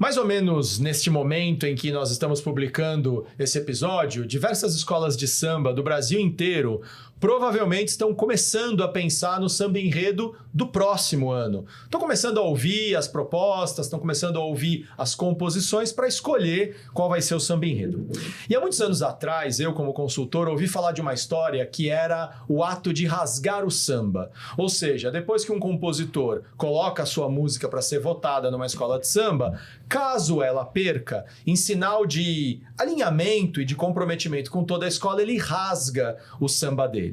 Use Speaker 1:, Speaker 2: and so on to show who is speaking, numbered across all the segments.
Speaker 1: Mais ou menos neste momento em que nós estamos publicando esse episódio, diversas escolas de samba do Brasil inteiro provavelmente estão começando a pensar no samba enredo do próximo ano. Estão começando a ouvir as propostas, estão começando a ouvir as composições para escolher qual vai ser o samba enredo. E há muitos anos atrás, eu como consultor ouvi falar de uma história que era o ato de rasgar o samba. Ou seja, depois que um compositor coloca a sua música para ser votada numa escola de samba, caso ela perca, em sinal de alinhamento e de comprometimento com toda a escola, ele rasga o samba dele.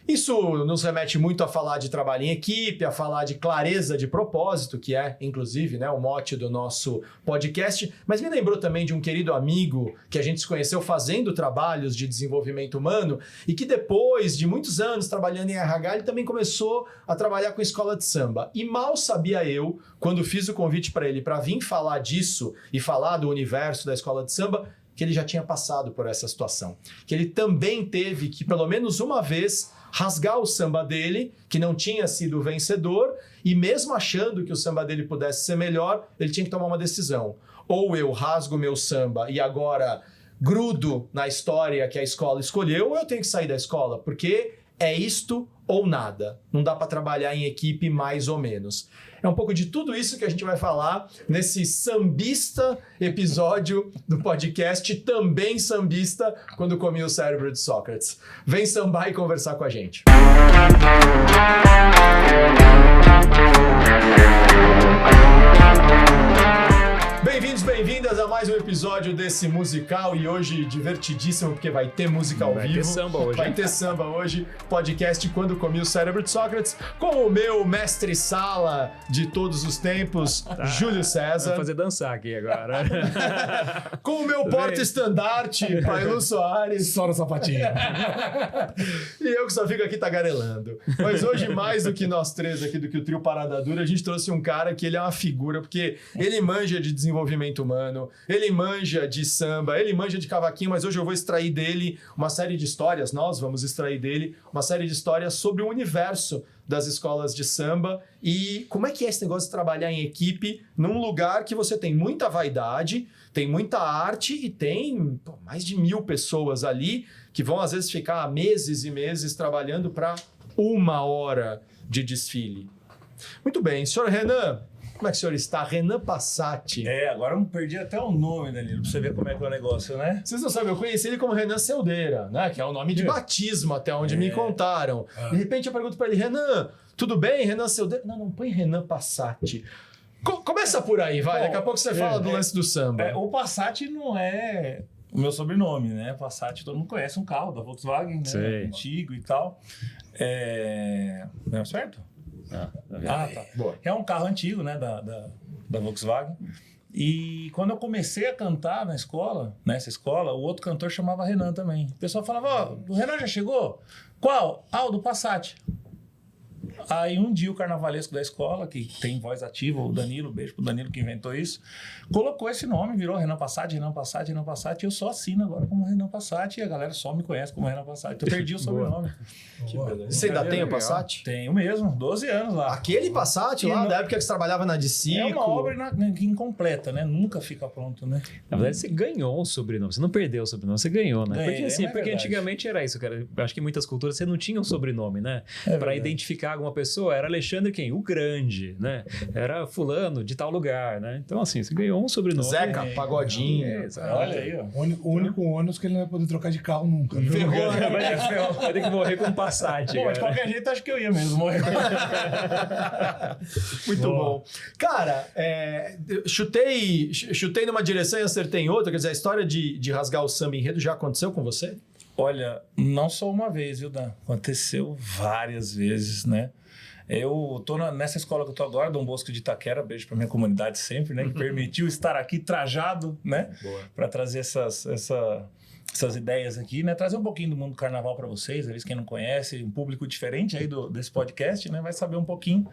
Speaker 1: Isso nos remete muito a falar de trabalho em equipe, a falar de clareza de propósito, que é, inclusive, o mote do nosso podcast, mas me lembrou também de um querido amigo que a gente se conheceu fazendo trabalhos de desenvolvimento humano e que depois de muitos anos trabalhando em RH, ele também começou a trabalhar com escola de samba. E mal sabia eu, quando fiz o convite para ele para vir falar disso e falar do universo da escola de samba, que ele já tinha passado por essa situação. Que ele também teve que, pelo menos uma vez, rasgar o samba dele, que não tinha sido vencedor, e mesmo achando que o samba dele pudesse ser melhor, ele tinha que tomar uma decisão. Ou eu rasgo meu samba e agora grudo na história que a escola escolheu, ou eu tenho que sair da escola, porque é isto ou nada. Não dá para trabalhar em equipe mais ou menos. É um pouco de tudo isso que a gente vai falar nesse sambista episódio do podcast, também sambista, quando comi o cérebro de Sócrates. Vem sambar e conversar com a gente. Bem-vindos, bem-vindas a mais um episódio desse musical e hoje divertidíssimo porque vai ter música ao vivo.
Speaker 2: Vai ter samba hoje.
Speaker 1: Vai ter samba hoje. Podcast Quando Comi o Cérebro de Sócrates com o meu mestre-sala de todos os tempos, Júlio César.
Speaker 2: Vou fazer dançar aqui agora.
Speaker 1: Com o meu porta-estandarte, Pailu Soares.
Speaker 3: Só no sapatinho.
Speaker 1: E eu que só fico aqui tagarelando. Mas hoje, mais do que nós três aqui, do que o trio Parada Dura, a gente trouxe um cara que ele é uma figura, porque ele manja de desenvolvimento humano, ele manja de samba, ele manja de cavaquinho, mas hoje eu vou extrair dele uma série de histórias, nós vamos extrair dele uma série de histórias sobre o universo das escolas de samba e como é que é esse negócio de trabalhar em equipe num lugar que você tem muita vaidade, tem muita arte e tem mais de 1.000 pessoas ali que vão às vezes ficar meses e meses trabalhando para 1 hora de desfile. Muito bem, senhor Renan, como é que o senhor está? Renan Passati.
Speaker 3: Agora eu perdi até o nome, Danilo, pra você ver como é que é o negócio, né?
Speaker 1: Vocês não sabem, eu conheci ele como Renan Celdeira, né? Que é o nome de batismo, até onde me contaram. De repente eu pergunto para ele, Renan, tudo bem? Renan Celdeira? Não põe Renan Passati. Começa por aí, vai. Daqui a pouco você fala do lance do samba.
Speaker 3: O Passati não é o meu sobrenome, né? Passati, todo mundo conhece um carro da Volkswagen, né?
Speaker 2: Sei.
Speaker 3: Antigo e tal. Não é certo? Tá.
Speaker 1: Boa.
Speaker 3: É um carro antigo, né, da Volkswagen. E quando eu comecei a cantar nessa escola, o outro cantor chamava Renan também. O pessoal falava, o Renan já chegou? Qual? O do Passat. Aí um dia o carnavalesco da escola, que tem voz ativa, o Danilo, beijo pro Danilo que inventou isso, colocou esse nome, virou Renan Passati, e eu só assino agora como Renan Passati, e a galera só me conhece como Renan Passati. Eu perdi o sobrenome.
Speaker 1: Que beleza. Você ainda tem o Passat?
Speaker 3: Tenho mesmo, 12 anos lá.
Speaker 1: Aquele Passat lá, da época que você trabalhava na Dicico.
Speaker 3: É uma obra incompleta, né? Nunca fica pronto, né?
Speaker 2: Na verdade, você ganhou o sobrenome. Você não perdeu o sobrenome, você ganhou, né?
Speaker 3: Ganhei,
Speaker 2: Porque antigamente era isso, cara. Eu acho que em muitas culturas você não tinha um sobrenome, né? Para identificar alguma pessoa, era Alexandre quem? O Grande, né? Era fulano de tal lugar, né? Então, assim, você ganhou um sobrenome.
Speaker 1: Zeca, Pagodinho.
Speaker 3: Olha aí, ó.
Speaker 4: O único ônus que ele não vai poder trocar de carro nunca. Né?
Speaker 1: Ferrou, né?
Speaker 2: Vai ter que morrer com um Passat,
Speaker 3: Bom,
Speaker 2: cara.
Speaker 3: de qualquer jeito, acho que eu ia mesmo morrer.
Speaker 1: Muito bom. Cara, chutei numa direção e acertei em outra. Quer dizer, a história de rasgar o samba enredo já aconteceu com você?
Speaker 3: Olha, não só uma vez, viu, Dan? Aconteceu várias vezes, né? Eu tô nessa escola que eu tô agora, Dom Bosco de Itaquera, beijo pra minha comunidade sempre, né? Que permitiu estar aqui trajado, né? Para trazer essas ideias aqui, né? Trazer um pouquinho do mundo do carnaval para vocês, às vezes quem não conhece, um público diferente aí desse podcast, né? Vai saber um pouquinho.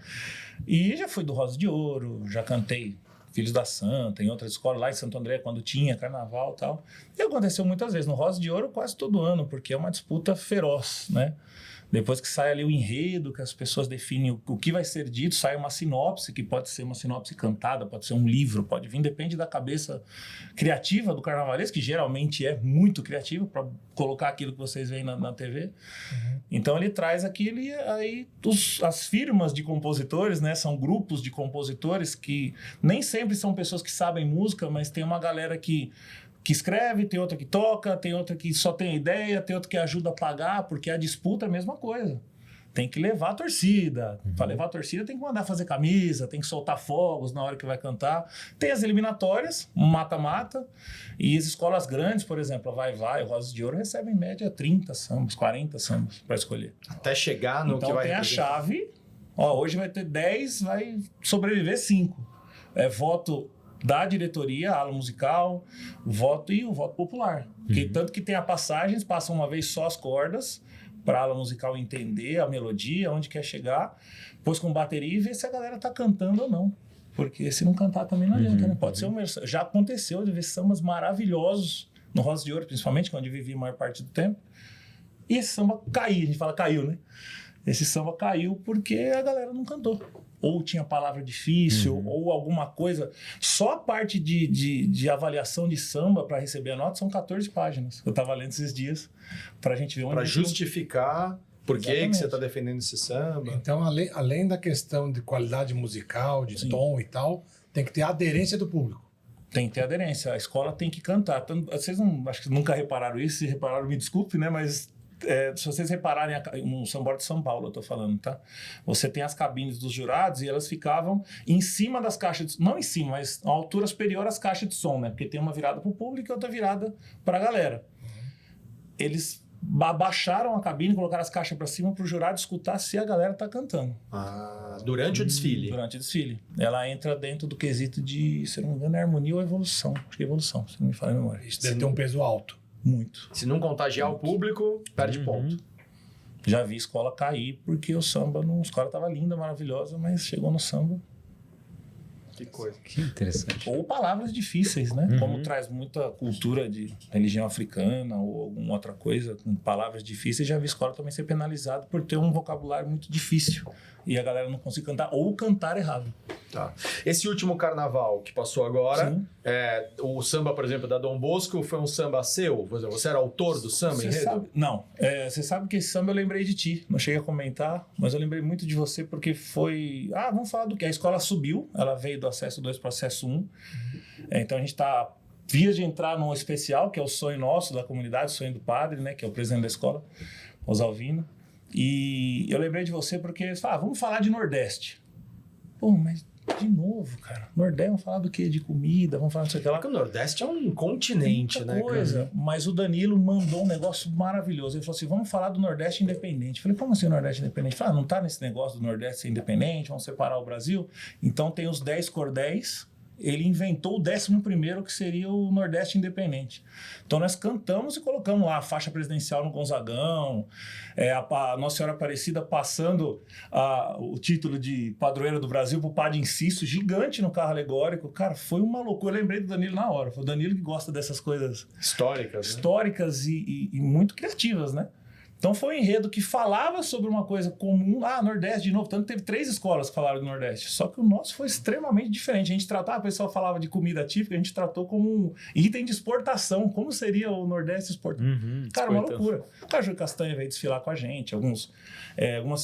Speaker 3: E já fui do Rosa de Ouro, já cantei Filhos da Santa, em outras escolas lá em Santo André, quando tinha carnaval e tal. E aconteceu muitas vezes. No Rosa de Ouro quase todo ano, porque é uma disputa feroz, né? Depois que sai ali o enredo, que as pessoas definem o que vai ser dito, sai uma sinopse, que pode ser uma sinopse cantada, pode ser um livro, pode vir, depende da cabeça criativa do carnavalesco, que geralmente é muito criativa para colocar aquilo que vocês veem na TV. Então ele traz aquilo e aí as firmas de compositores, né, são grupos de compositores que nem sempre são pessoas que sabem música, mas tem uma galera que escreve, tem outra que toca, tem outra que só tem ideia, tem outra que ajuda a pagar, porque a disputa é a mesma coisa. Tem que levar a torcida. Para levar a torcida tem que mandar fazer camisa, tem que soltar fogos na hora que vai cantar. Tem as eliminatórias, mata-mata, e as escolas grandes, por exemplo, a Vai-Vai, o Rosas de Ouro, recebem em média 30 sambas, 40 sambas para escolher.
Speaker 1: Até chegar no
Speaker 3: então,
Speaker 1: que vai
Speaker 3: tem a chave, hoje vai ter 10, vai sobreviver 5. Voto da diretoria, a ala musical, o voto popular. Porque tanto que tem a passagens, passam uma vez só as cordas, para a ala musical entender a melodia, onde quer chegar, depois com bateria e ver se a galera tá cantando ou não. Porque se não cantar também não adianta, né? Pode ser já aconteceu de ver sambas maravilhosos, no Rosa de Ouro principalmente, que é onde vivi a maior parte do tempo, e esse samba caiu, a gente fala caiu, né? Esse samba caiu porque a galera não cantou. Ou tinha palavra difícil, ou alguma coisa. Só a parte de avaliação de samba para receber a nota são 14 páginas. Eu estava lendo esses dias para a gente ver onde...
Speaker 1: Para justificar por que você está defendendo esse samba.
Speaker 4: Então, além da questão de qualidade musical, de tom e tal, tem que ter a aderência do público.
Speaker 3: Tem que ter aderência. A escola tem que cantar. Vocês acho que nunca repararam isso. Se repararam, me desculpe, né? Mas... se vocês repararem no Sambódromo de São Paulo, eu tô falando, tá? Você tem as cabines dos jurados e elas ficavam em cima das caixas de som. Não em cima, mas a altura superior às caixas de som, né? Porque tem uma virada pro público e outra virada pra galera. Eles abaixaram a cabine, colocaram as caixas para cima pro jurado escutar se a galera tá cantando.
Speaker 1: Durante o desfile.
Speaker 3: Durante o desfile. Ela entra dentro do quesito de, se não me engano, é harmonia ou evolução. Acho que é evolução, se não me falha a memória.
Speaker 4: Isso deve ter um peso alto.
Speaker 3: Muito.
Speaker 1: Se não contagiar o público, perde ponto.
Speaker 3: Já vi escola cair porque o samba, a escola estava linda, maravilhosa, mas chegou no samba.
Speaker 1: Que coisa.
Speaker 2: Que interessante.
Speaker 3: Ou palavras difíceis, né? Como traz muita cultura de religião africana ou alguma outra coisa, com palavras difíceis, já vi escola também ser penalizada por ter um vocabulário muito difícil. E a galera não consegue cantar ou cantar errado.
Speaker 1: Tá. Esse último carnaval que passou agora, o samba, por exemplo, da Dom Bosco, foi um samba seu? Você era autor do samba, enredo?
Speaker 3: Não. Você sabe que esse samba eu lembrei de ti. Não cheguei a comentar, mas eu lembrei muito de você porque foi... vamos falar do que? A escola subiu, ela veio do acesso 2 para o acesso 1. Então a gente está vias de entrar num especial, que é o sonho nosso da comunidade, o sonho do padre, né? Que é o presidente da escola, Rosalvino. E eu lembrei de você porque eles falaram, vamos falar de Nordeste. Pô, mas de novo, cara. Nordeste, vamos falar do quê? De comida, vamos falar disso aqui lá.
Speaker 1: Porque o Nordeste é um continente,
Speaker 3: muita
Speaker 1: né?
Speaker 3: Coisa. Mas o Danilo mandou um negócio maravilhoso. Ele falou assim, vamos falar do Nordeste independente. Eu falei, como assim o Nordeste independente? Ele falou, não tá nesse negócio do Nordeste ser independente, vamos separar o Brasil? Então tem os 10 cordéis. Ele inventou o 11º, que seria o Nordeste Independente. Então, nós cantamos e colocamos lá a faixa presidencial no Gonzagão, a Nossa Senhora Aparecida passando o título de padroeira do Brasil para o Padre Inciso, gigante no carro alegórico. Cara, foi uma loucura. Eu lembrei do Danilo na hora. Foi o Danilo que gosta dessas coisas históricas e muito criativas, né? Então foi um enredo que falava sobre uma coisa comum. Nordeste de novo. Tanto teve 3 escolas que falaram do Nordeste. Só que o nosso foi extremamente diferente. A gente tratava, o pessoal falava de comida típica, a gente tratou como um item de exportação. Como seria o Nordeste exportado? Cara, uma loucura. O Caju Castanha veio desfilar com a gente. Algumas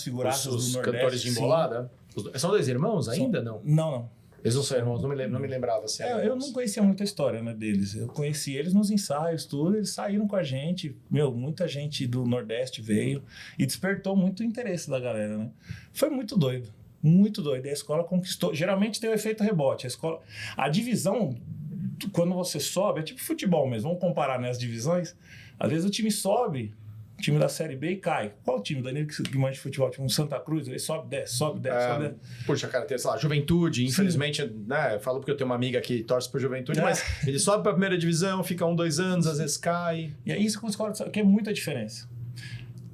Speaker 3: figuraças do Nordeste. Os
Speaker 1: cantores de embolada? São 2 irmãos ainda? Não.
Speaker 3: Não.
Speaker 1: Eles não são irmãos, não me lembrava. Se
Speaker 3: eu não conhecia muita história, né, deles. Eu conheci eles nos ensaios, tudo. Eles saíram com a gente. Muita gente do Nordeste veio e despertou muito interesse da galera, né? Foi muito doido. Muito doido. E a escola conquistou. Geralmente tem o efeito rebote. A divisão, quando você sobe, é tipo futebol mesmo. Vamos comparar, né, as divisões. Às vezes o time sobe, o time da Série B, e cai. Qual o time? Danilo que manja de futebol? Tipo um Santa Cruz, ele sobe, desce, sobe, desce.
Speaker 1: Puxa, cara, tem, sei lá, Juventude, infelizmente, né? Eu falo porque eu tenho uma amiga que torce por Juventude, mas ele sobe pra primeira divisão, fica 2 anos, às vezes cai.
Speaker 3: E é isso que a escola que é muita diferença.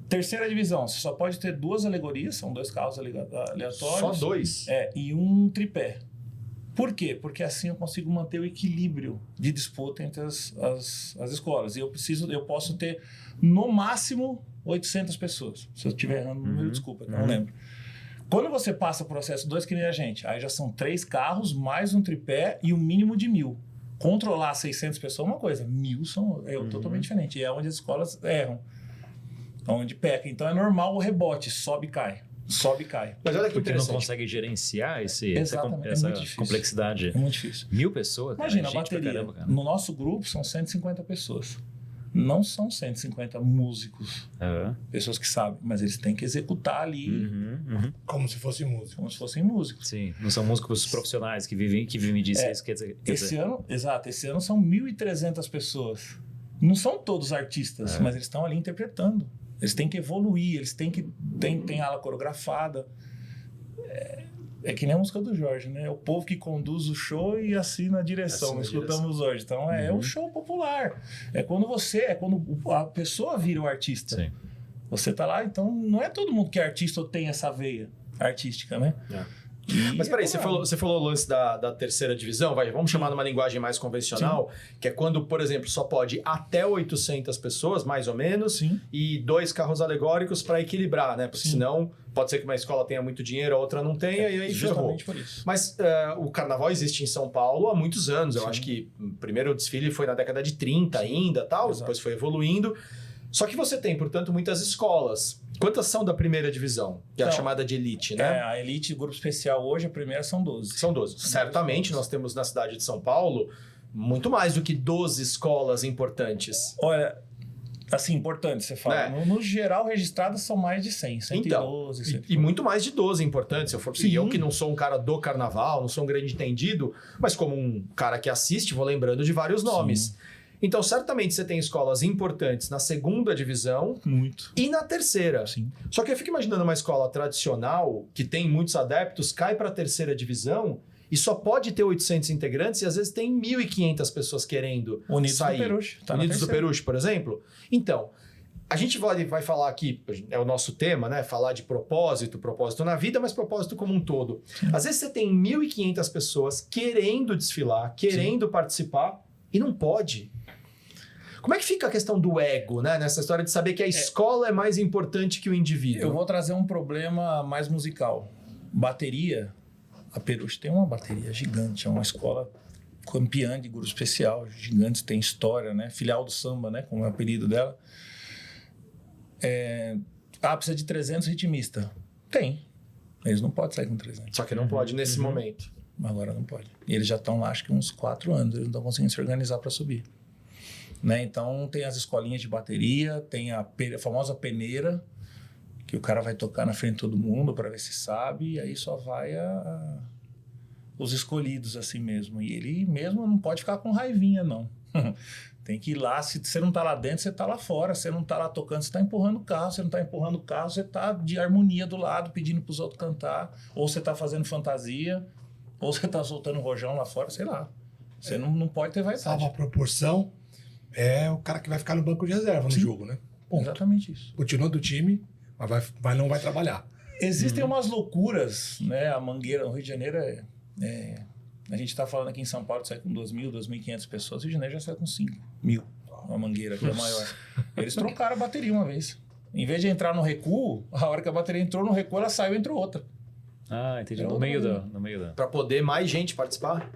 Speaker 3: Terceira divisão, você só pode ter 2 alegorias, são 2 carros aleatórios.
Speaker 1: Só 2?
Speaker 3: E um tripé. Por quê? Porque assim eu consigo manter o equilíbrio de disputa entre as escolas. E eu posso ter, no máximo, 800 pessoas. Se eu estiver errando o número, desculpa, não lembro. Quando você passa o processo 2, que nem a gente, aí já são 3 carros, mais um tripé e um mínimo de 1.000. Controlar 600 pessoas é uma coisa, 1.000 é totalmente diferente. E é onde as escolas erram, onde peca. Então é normal o rebote, sobe e cai. Sobe e cai.
Speaker 1: Mas olha que
Speaker 2: Porque não
Speaker 1: interessante.
Speaker 2: consegue gerenciar essa
Speaker 3: muito
Speaker 2: complexidade.
Speaker 3: É muito difícil.
Speaker 2: 1.000 pessoas?
Speaker 3: Imagina, a
Speaker 2: gente pra
Speaker 3: bateria.
Speaker 2: caramba, cara.
Speaker 3: No nosso grupo são 150 pessoas. Não são 150 músicos, pessoas que sabem, mas eles têm que executar ali
Speaker 4: Como se fosse música.
Speaker 3: como se fossem músicos.
Speaker 2: Sim, não são músicos profissionais que vivem disso. Isso quer dizer,
Speaker 3: Esse ano são 1.300 pessoas. Não são todos artistas, mas eles estão ali interpretando. Eles têm que evoluir, eles têm que... Tem aula coreografada. É que nem a música do Jorge, né? É o povo que conduz o show e assina a direção. Escutamos hoje. Então, é o show popular. É quando a pessoa vira o artista.
Speaker 2: Sim.
Speaker 3: Você tá lá, então não é todo mundo que é artista ou tem essa veia artística, né?
Speaker 1: Mas peraí, você falou o lance da terceira divisão, vamos chamar numa linguagem mais convencional, que é quando, por exemplo, só pode até 800 pessoas, mais ou menos, e 2 carros alegóricos para equilibrar, né? Porque senão pode ser que uma escola tenha muito dinheiro, a outra não tenha, e aí ferrou.
Speaker 3: Por isso.
Speaker 1: Mas o carnaval existe em São Paulo há muitos anos. Eu acho que o primeiro desfile foi na década de 30 ainda, tal, depois foi evoluindo. Só que você tem, portanto, muitas escolas. Quantas são da primeira divisão? Que é a chamada de elite, né?
Speaker 3: A elite, grupo especial hoje, a primeira são 12.
Speaker 1: São 12. Certamente nós temos na cidade de São Paulo muito mais do que 12 escolas importantes.
Speaker 3: Olha, assim, importante você fala. No geral, registradas são mais de 100, 112,
Speaker 1: então, e muito mais de 12 importantes. Eu que não sou um cara do carnaval, não sou um grande entendido, mas como um cara que assiste, vou lembrando de vários nomes. Sim. Então, certamente você tem escolas importantes na segunda divisão e na terceira.
Speaker 3: Sim.
Speaker 1: Só que eu fico imaginando uma escola tradicional, que tem muitos adeptos, cai para a terceira divisão e só pode ter 800 integrantes e às vezes tem 1.500 pessoas querendo sair. Unidos do Peruche, por exemplo. Então, a gente vai falar aqui, é o nosso tema, né? Falar de propósito na vida, mas propósito como um todo. Às vezes você tem 1.500 pessoas querendo desfilar, querendo participar e não pode. Como é que fica a questão do ego, né? Nessa história de saber que a escola é mais importante que o indivíduo?
Speaker 3: Eu vou trazer um problema mais musical. Bateria, a Peruche tem uma bateria gigante, é uma escola campeã de grupo especial, gigante, tem história, né? Filial do samba, né? Como é o apelido dela. Precisa de 300 ritmistas. Tem. Eles não podem sair com 300.
Speaker 1: Só que não pode nesse momento.
Speaker 3: Agora não pode. E eles já estão lá, acho que uns 4 anos, eles não estão conseguindo se organizar para subir. Né? Então, tem as escolinhas de bateria, tem a famosa peneira, que o cara vai tocar na frente de todo mundo para ver se sabe, e aí só vai os escolhidos assim mesmo. E ele mesmo não pode ficar com raivinha, não. Tem que ir lá, se você não tá lá dentro, você tá lá fora. Você não tá lá tocando, você tá empurrando o carro. Você não tá empurrando o carro, você tá de harmonia do lado, pedindo pros outros cantar. Ou você tá fazendo fantasia, ou você tá soltando rojão lá fora, sei lá. Você não pode ter vaidade.
Speaker 4: Salva a proporção. É o cara que vai ficar no banco de reserva no jogo, né? Ponto.
Speaker 3: Exatamente isso.
Speaker 4: Continua do time, mas não vai trabalhar.
Speaker 3: Existem umas loucuras, né? A Mangueira, no Rio de Janeiro, a gente tá falando aqui em São Paulo, sai com 2.000, 2.500 pessoas. O Rio de Janeiro já sai com 5.000. Uma Mangueira, que é maior. Eles trocaram a bateria uma vez. Em vez de entrar no recuo, a hora que a bateria entrou no recuo, ela saiu e entrou outra.
Speaker 2: Ah, entendi. No meio da...
Speaker 1: Pra poder mais gente participar?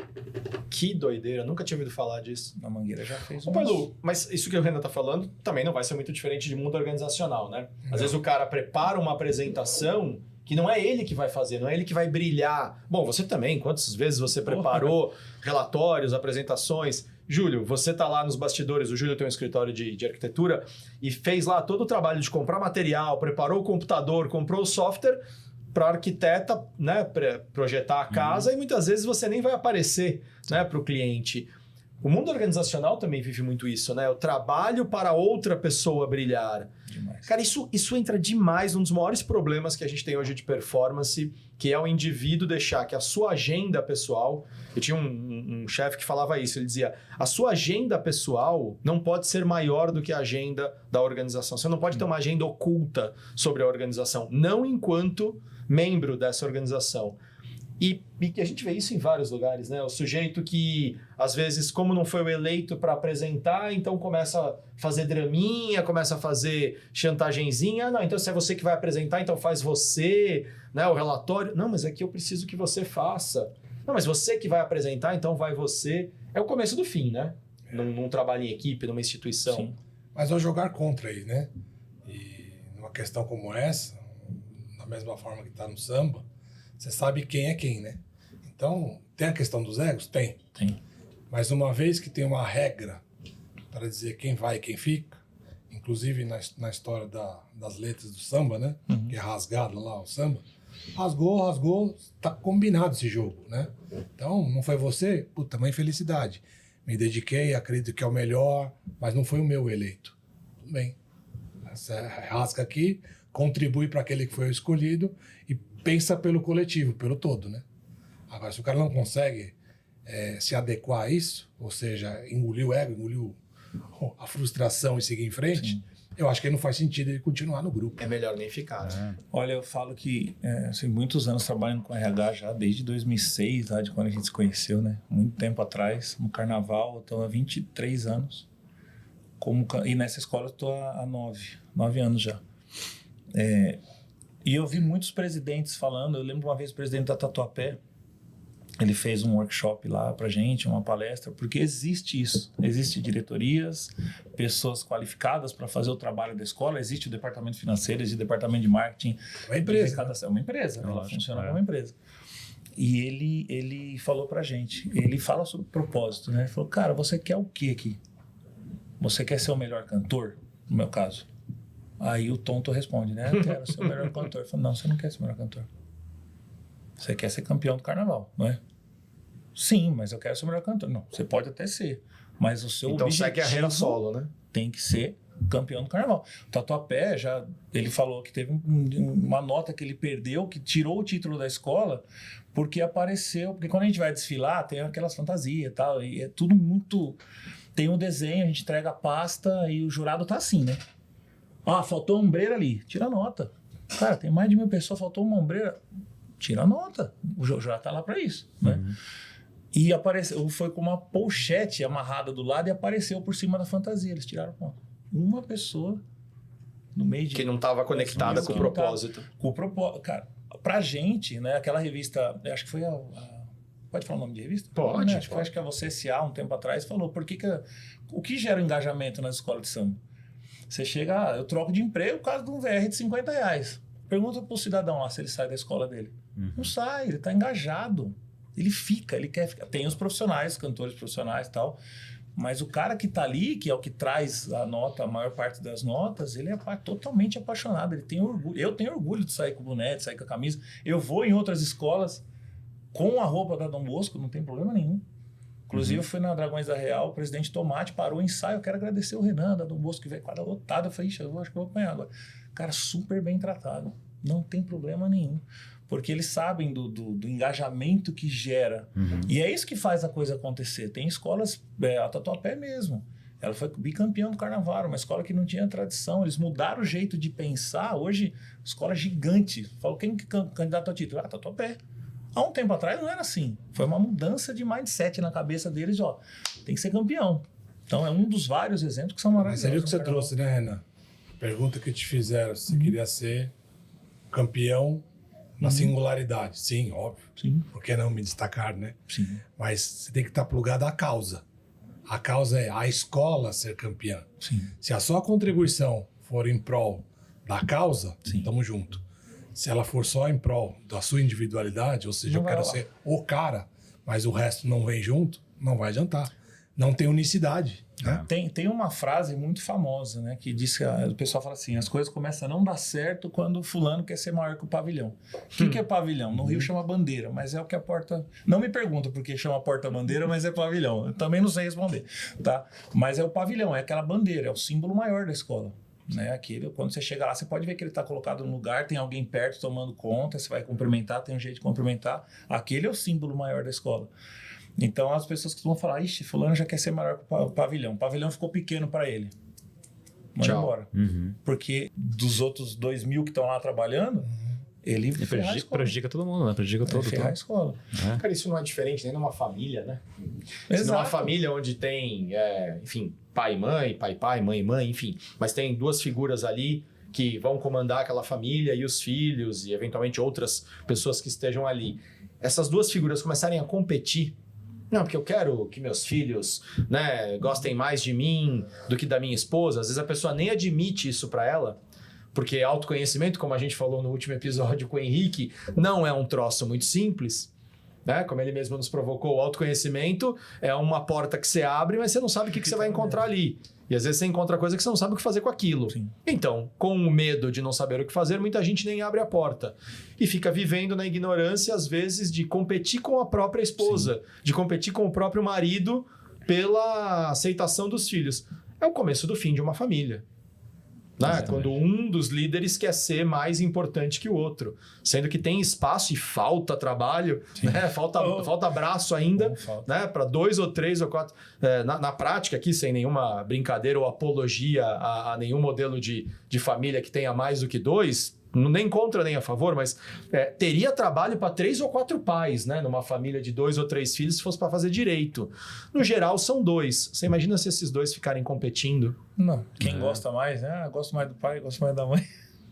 Speaker 1: Que doideira, nunca tinha ouvido falar disso.
Speaker 3: A Mangueira já fez.
Speaker 1: Ô, Lu, mas isso que o Renan tá falando também não vai ser muito diferente de mundo organizacional, né? Às vezes o cara prepara uma apresentação que não é ele que vai fazer, não é ele que vai brilhar. Bom, você também, quantas vezes você preparou relatórios, apresentações? Júlio, você tá lá nos bastidores, o Júlio tem um escritório de arquitetura e fez lá todo o trabalho de comprar material, preparou o computador, comprou o software para a arquiteta, né, projetar a casa e muitas vezes você nem vai aparecer, né, para o cliente. O mundo organizacional também vive muito isso, né? O trabalho para outra pessoa brilhar.
Speaker 3: Demais.
Speaker 1: Cara, isso entra demais num dos maiores problemas que a gente tem hoje de performance, que é o indivíduo deixar que a sua agenda pessoal... Eu tinha um chefe que falava isso, ele dizia, a sua agenda pessoal não pode ser maior do que a agenda da organização. Você não pode ter uma agenda oculta sobre a organização, não enquanto membro dessa organização. E a gente vê isso em vários lugares, né? O sujeito que, às vezes, como não foi o eleito para apresentar, então começa a fazer draminha, começa a fazer chantagenzinha. Não, então se é você que vai apresentar, então faz você, né? O relatório. Não, mas aqui eu preciso que você faça. Não, mas você que vai apresentar, então vai você. É o começo do fim, né? Num trabalho em equipe, numa instituição.
Speaker 3: Sim.
Speaker 4: Mas ao jogar contra aí, né? E numa questão como essa, da mesma forma que está no samba, você sabe quem é quem, né? Então, tem a questão dos egos? Tem. Mas uma vez que tem uma regra para dizer quem vai e quem fica, inclusive na história das letras do samba, né? Que é rasgado lá o samba. Rasgou, tá combinado esse jogo, né? Então, não foi você? Puta, mãe, felicidade. Me dediquei, acredito que é o melhor, mas não foi o meu eleito. Tudo bem. Você rasga aqui, contribui para aquele que foi o escolhido e pensa pelo coletivo, pelo todo, né? Agora, se o cara não consegue se adequar a isso, ou seja, engolir o ego, engolir a frustração e seguir em frente, sim, eu acho que aí não faz sentido ele continuar no grupo.
Speaker 1: É melhor nem ficar, né?
Speaker 3: Olha, eu falo que assim, muitos anos trabalhando com RH já, desde 2006, lá de quando a gente se conheceu, né? Muito tempo atrás, no carnaval, eu estou há 23 anos. E nessa escola eu estou há 9 anos já. E eu vi muitos presidentes falando, eu lembro uma vez o presidente da Tatuapé, ele fez um workshop lá pra gente, uma palestra, porque existe isso. Existem diretorias, pessoas qualificadas para fazer o trabalho da escola, existe o departamento financeiro, existe o departamento de marketing.
Speaker 4: É uma empresa.
Speaker 3: É uma empresa, ela funciona como uma empresa. E ele falou pra gente, ele fala sobre propósito, né? Ele falou, cara, você quer o quê aqui? Você quer ser o melhor cantor? No meu caso. Aí o tonto responde, né? Eu quero ser o melhor cantor. Eu falo, não, você não quer ser o melhor cantor. Você quer ser campeão do carnaval, não é? Sim, mas eu quero ser o melhor cantor. Não, você pode até ser, mas o seu
Speaker 1: então
Speaker 3: objetivo
Speaker 1: segue a carreira solo, né?
Speaker 3: Tem que ser campeão do carnaval. O Tatuapé, ele falou que teve uma nota que ele perdeu, que tirou o título da escola, porque apareceu... Porque quando a gente vai desfilar, tem aquelas fantasias e tal, e é tudo muito... Tem um desenho, a gente entrega a pasta e o jurado tá assim, né? Faltou uma ombreira ali, tira a nota. Cara, tem mais de 1000 pessoas, faltou uma ombreira, tira a nota. O jurado tá lá para isso, né? E apareceu, foi com uma pochete amarrada do lado e apareceu por cima da fantasia. Eles tiraram a nota. Uma pessoa no meio de...
Speaker 1: Que não estava conectada com o propósito.
Speaker 3: Com o propósito. Cara, pra gente, né, aquela revista, acho que foi pode falar o nome de revista?
Speaker 1: Pode.
Speaker 3: Né? Acho que a Você S.A. um tempo atrás falou o que gera engajamento nas escolas de samba? Você chega, eu troco de emprego por causa de um VR de R$50. Pergunta pro cidadão lá se ele sai da escola dele. Não sai, ele tá engajado. Ele fica, ele quer ficar. Tem os profissionais, cantores profissionais e tal, mas o cara que tá ali, que é o que traz a nota, a maior parte das notas, ele é totalmente apaixonado, ele tem orgulho. Eu tenho orgulho de sair com o boné, de sair com a camisa. Eu vou em outras escolas com a roupa da Dom Bosco, não tem problema nenhum. Inclusive, eu fui na Dragões da Real, o presidente Tomate parou o ensaio, eu quero agradecer o Renan, da Dom Bosco, que veio quadra lotada. Eu falei, eu acho que eu vou apanhar agora. Cara, super bem tratado, não tem problema nenhum. Porque eles sabem do engajamento que gera. E é isso que faz a coisa acontecer. Tem escolas, a Tatuapé mesmo, ela foi bicampeã do carnaval, uma escola que não tinha tradição, eles mudaram o jeito de pensar. Hoje, escola gigante. Falou, quem que candidato ao título? Tatuapé. Há um tempo atrás não era assim. Foi uma mudança de mindset na cabeça deles, tem que ser campeão. Então é um dos vários exemplos que são maravilhosos.
Speaker 4: Mas você viu o que você trouxe, né, Renan? Pergunta que te fizeram, se você queria ser campeão na singularidade. Sim, óbvio.
Speaker 3: Sim.
Speaker 4: Por que não me destacar, né?
Speaker 3: Sim.
Speaker 4: Mas você tem que estar plugado à causa. A causa é a escola ser campeã.
Speaker 3: Sim.
Speaker 4: Se a sua contribuição for em prol da causa,
Speaker 3: Sim.
Speaker 4: tamo junto. Se ela for só em prol da sua individualidade, ou seja, eu quero ser o cara, mas o resto não vem junto, não vai adiantar. Não tem unicidade. Né?
Speaker 3: Tem uma frase muito famosa, né, que diz que o pessoal fala assim, as coisas começam a não dar certo quando o fulano quer ser maior que o pavilhão. O que é pavilhão? No Rio chama bandeira, mas é o que a porta... Não me pergunta por que chama porta-bandeira, mas é pavilhão. Eu também não sei responder, tá? Mas é o pavilhão, é aquela bandeira, é o símbolo maior da escola. Né? Quando você chega lá, você pode ver que ele está colocado no lugar, tem alguém perto tomando conta, você vai cumprimentar, tem um jeito de cumprimentar. Aquele é o símbolo maior da escola. Então as pessoas costumam falar, ixi, fulano já quer ser maior que o pavilhão. O pavilhão ficou pequeno para ele. Manda embora. Porque dos outros 2.000 que estão lá trabalhando, ele
Speaker 2: prejudica todo mundo, né? Prejudica todo.
Speaker 3: Ferrar a escola.
Speaker 1: Cara, isso não é diferente nem numa família, né?
Speaker 3: Exato.
Speaker 1: Numa família onde tem, enfim, pai e mãe, pai, mãe e mãe, enfim. Mas tem duas figuras ali que vão comandar aquela família e os filhos e, eventualmente, outras pessoas que estejam ali. Essas duas figuras começarem a competir. Não, porque eu quero que meus filhos, né, gostem mais de mim do que da minha esposa. Às vezes a pessoa nem admite isso para ela. Porque autoconhecimento, como a gente falou no último episódio com o Henrique, não é um troço muito simples, né? Como ele mesmo nos provocou, o autoconhecimento é uma porta que você abre, mas você não sabe o que você vai encontrar ali. E às vezes você encontra coisa que você não sabe o que fazer com aquilo.
Speaker 3: Sim.
Speaker 1: Então, com o medo de não saber o que fazer, muita gente nem abre a porta. E fica vivendo na ignorância, às vezes, de competir com a própria esposa, de competir com o próprio marido pela aceitação dos filhos. É o começo do fim de uma família. Né? Quando um dos líderes quer ser mais importante que o outro, sendo que tem espaço e falta trabalho, né? falta braço ainda, né? Para 2 ou 3 ou 4 na prática aqui, sem nenhuma brincadeira ou apologia a nenhum modelo de família que tenha mais do que 2, nem contra nem a favor, mas teria trabalho para 3 ou 4 pais, né? Numa família de 2 ou 3 filhos, se fosse para fazer direito. No geral, são 2. Você imagina se esses 2 ficarem competindo?
Speaker 3: Não. Quem gosta mais, né? Gosto mais do pai, gosto mais da mãe.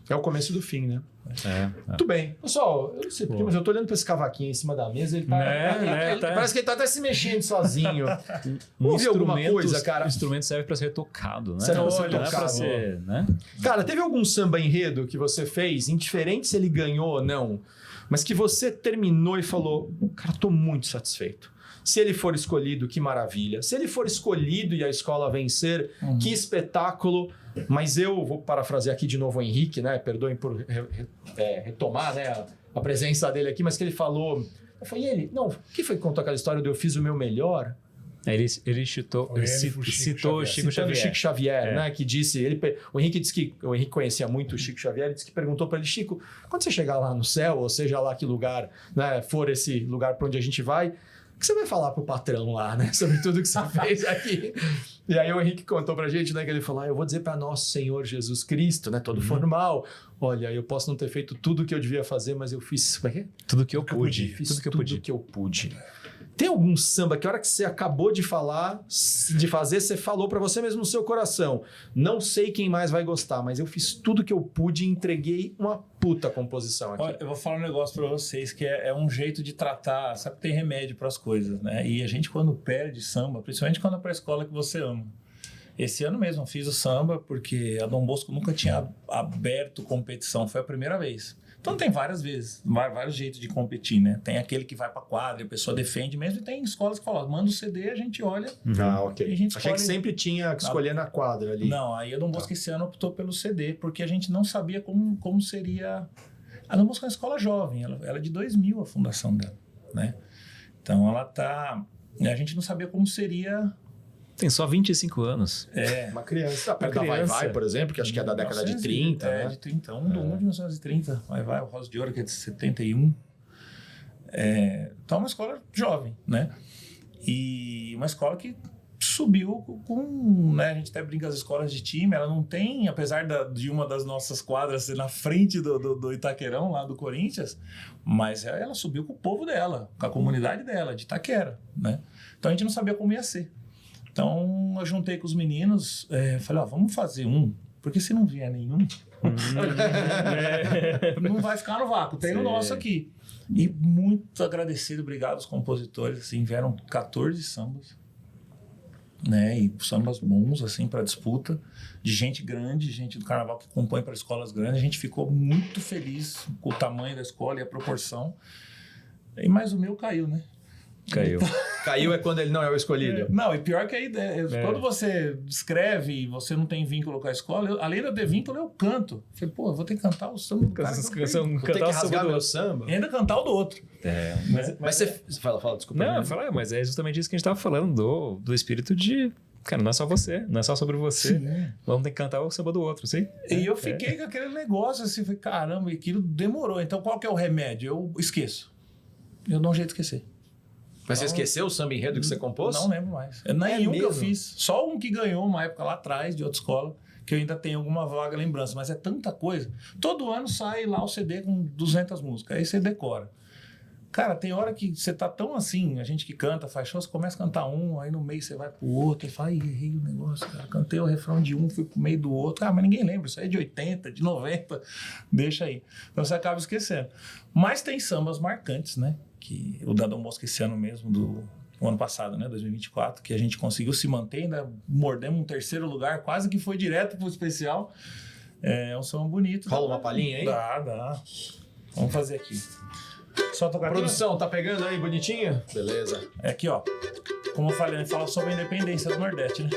Speaker 1: É o começo do fim, né? Muito bem. Pessoal, eu não sei porquê, mas eu tô olhando para esse cavaquinho em cima da mesa, ele tá... Parece que ele tá até se mexendo sozinho. Ouviu alguma coisa, cara?
Speaker 2: O instrumento serve para ser tocado, né?
Speaker 1: Serve pra ser
Speaker 2: Não é
Speaker 1: tocado.
Speaker 2: pra ser, né?
Speaker 1: Cara, teve algum samba enredo que você fez, indiferente se ele ganhou ou não, mas que você terminou e falou, cara, tô muito satisfeito. Se ele for escolhido, que maravilha. Se ele for escolhido e a escola vencer, que espetáculo. Mas eu vou parafrasear aqui de novo o Henrique, né? Perdoem por retomar, né, a presença dele aqui, mas que ele falou... Eu falei, ele? Não, quem foi que contou aquela história do eu fiz o meu melhor?
Speaker 2: Ele citou o Chico Xavier.
Speaker 1: Chico Xavier, né? Que disse... O Henrique disse que... O Henrique conhecia muito o Chico Xavier. Ele disse que perguntou para ele, Chico, quando você chegar lá no céu, ou seja lá que lugar, né, for esse lugar para onde a gente vai, o que você vai falar pro patrão lá, né? Sobre tudo que você fez aqui. E aí o Henrique contou pra gente, né? Que ele falou, eu vou dizer para nosso Senhor Jesus Cristo, né? Todo formal. Olha, eu posso não ter feito tudo o que eu devia fazer, mas eu fiz...
Speaker 2: Tudo que eu pude.
Speaker 1: Fiz tudo que eu pude. Tem algum samba que a hora que você acabou de falar, de fazer, você falou pra você mesmo no seu coração, não sei quem mais vai gostar, mas eu fiz tudo que eu pude e entreguei uma puta composição aqui.
Speaker 3: Olha, eu vou falar um negócio pra vocês que é um jeito de tratar, sabe que tem remédio pras coisas, né? E a gente quando perde samba, principalmente quando é pra escola que você ama. Esse ano mesmo eu fiz o samba porque a Dom Bosco nunca tinha aberto competição, foi a primeira vez. Então tem várias vezes, vários jeitos de competir, né? Tem aquele que vai pra quadra, a pessoa defende mesmo, e tem escolas que falam, manda o CD, a gente olha.
Speaker 1: Ok.
Speaker 3: E a gente
Speaker 1: Achei que sempre tinha que escolher na quadra ali.
Speaker 3: Não, aí a Dom Bosco esse ano optou pelo CD, porque a gente não sabia como seria... A Dom Bosco é uma escola jovem, ela é de 2000 a fundação dela, né? Então ela tá... A gente não sabia como seria...
Speaker 2: Tem só 25 anos.
Speaker 1: Uma criança. Perto da Vai Vai, por exemplo, que acho que é da década de 30.
Speaker 3: É,
Speaker 1: né?
Speaker 3: de 30. Um de 1930. Vai Vai, o Rosa de Ouro, que é de 71. Então é uma escola jovem, né? E uma escola que subiu com... Né? A gente até brinca as escolas de time, ela não tem, apesar de uma das nossas quadras ser na frente do Itaquerão, lá do Corinthians, mas ela subiu com o povo dela, com a comunidade dela, de Itaquera, né? Então a gente não sabia como ia ser. Então, eu juntei com os meninos, falei, vamos fazer um, porque se não vier nenhum, não vai ficar no vácuo, tem o nosso aqui. E muito agradecido, obrigado aos compositores, assim, vieram 14 sambas, né, e sambas bons, assim, para disputa, de gente grande, gente do carnaval que compõe para escolas grandes, a gente ficou muito feliz com o tamanho da escola e a proporção, mas o meu caiu, né?
Speaker 1: Caiu é quando ele não é o escolhido.
Speaker 3: Não, e pior que a ideia. Quando você escreve e você não tem vínculo com a escola, além de eu ter vínculo, eu canto. Falei, eu vou ter que cantar o samba do cara.
Speaker 1: Vou ter que rasgar meu samba.
Speaker 3: E ainda cantar o do outro.
Speaker 1: Mas você... Fala, desculpa.
Speaker 2: Não, mas é justamente isso que a gente estava falando, do espírito de... Cara, não é só você, não é só sobre você. Sim. Vamos ter que cantar o samba do outro, sim?
Speaker 3: E eu fiquei com aquele negócio assim, falei, caramba, aquilo demorou. Então qual que é o remédio? Eu esqueço. Eu dou um jeito de esquecer.
Speaker 1: Mas você esqueceu o samba enredo que você compôs?
Speaker 3: Não lembro mais. Nenhum que eu fiz. Só um que ganhou uma época lá atrás, de outra escola, que eu ainda tenho alguma vaga lembrança, mas é tanta coisa. Todo ano sai lá o CD com 200 músicas, aí você decora. Cara, tem hora que você tá tão assim, a gente que canta, faz show, você começa a cantar um, aí no meio você vai pro outro, e fala, errei o negócio, cara, cantei o refrão de um, fui pro meio do outro, mas ninguém lembra, isso aí é de 80, de 90, deixa aí. Então você acaba esquecendo. Mas tem sambas marcantes, né, que o da Dom Bosco esse ano mesmo, do ano passado, né, 2024, que a gente conseguiu se manter, ainda mordemos um 3º lugar, quase que foi direto pro especial. É um samba bonito.
Speaker 1: Rola uma palhinha aí?
Speaker 3: Dá. Vamos fazer aqui. Só tocar aqui.
Speaker 1: Produção, tá pegando aí bonitinho? Beleza.
Speaker 3: É aqui, ó. Como eu falei, fala sobre a independência do Nordeste, né?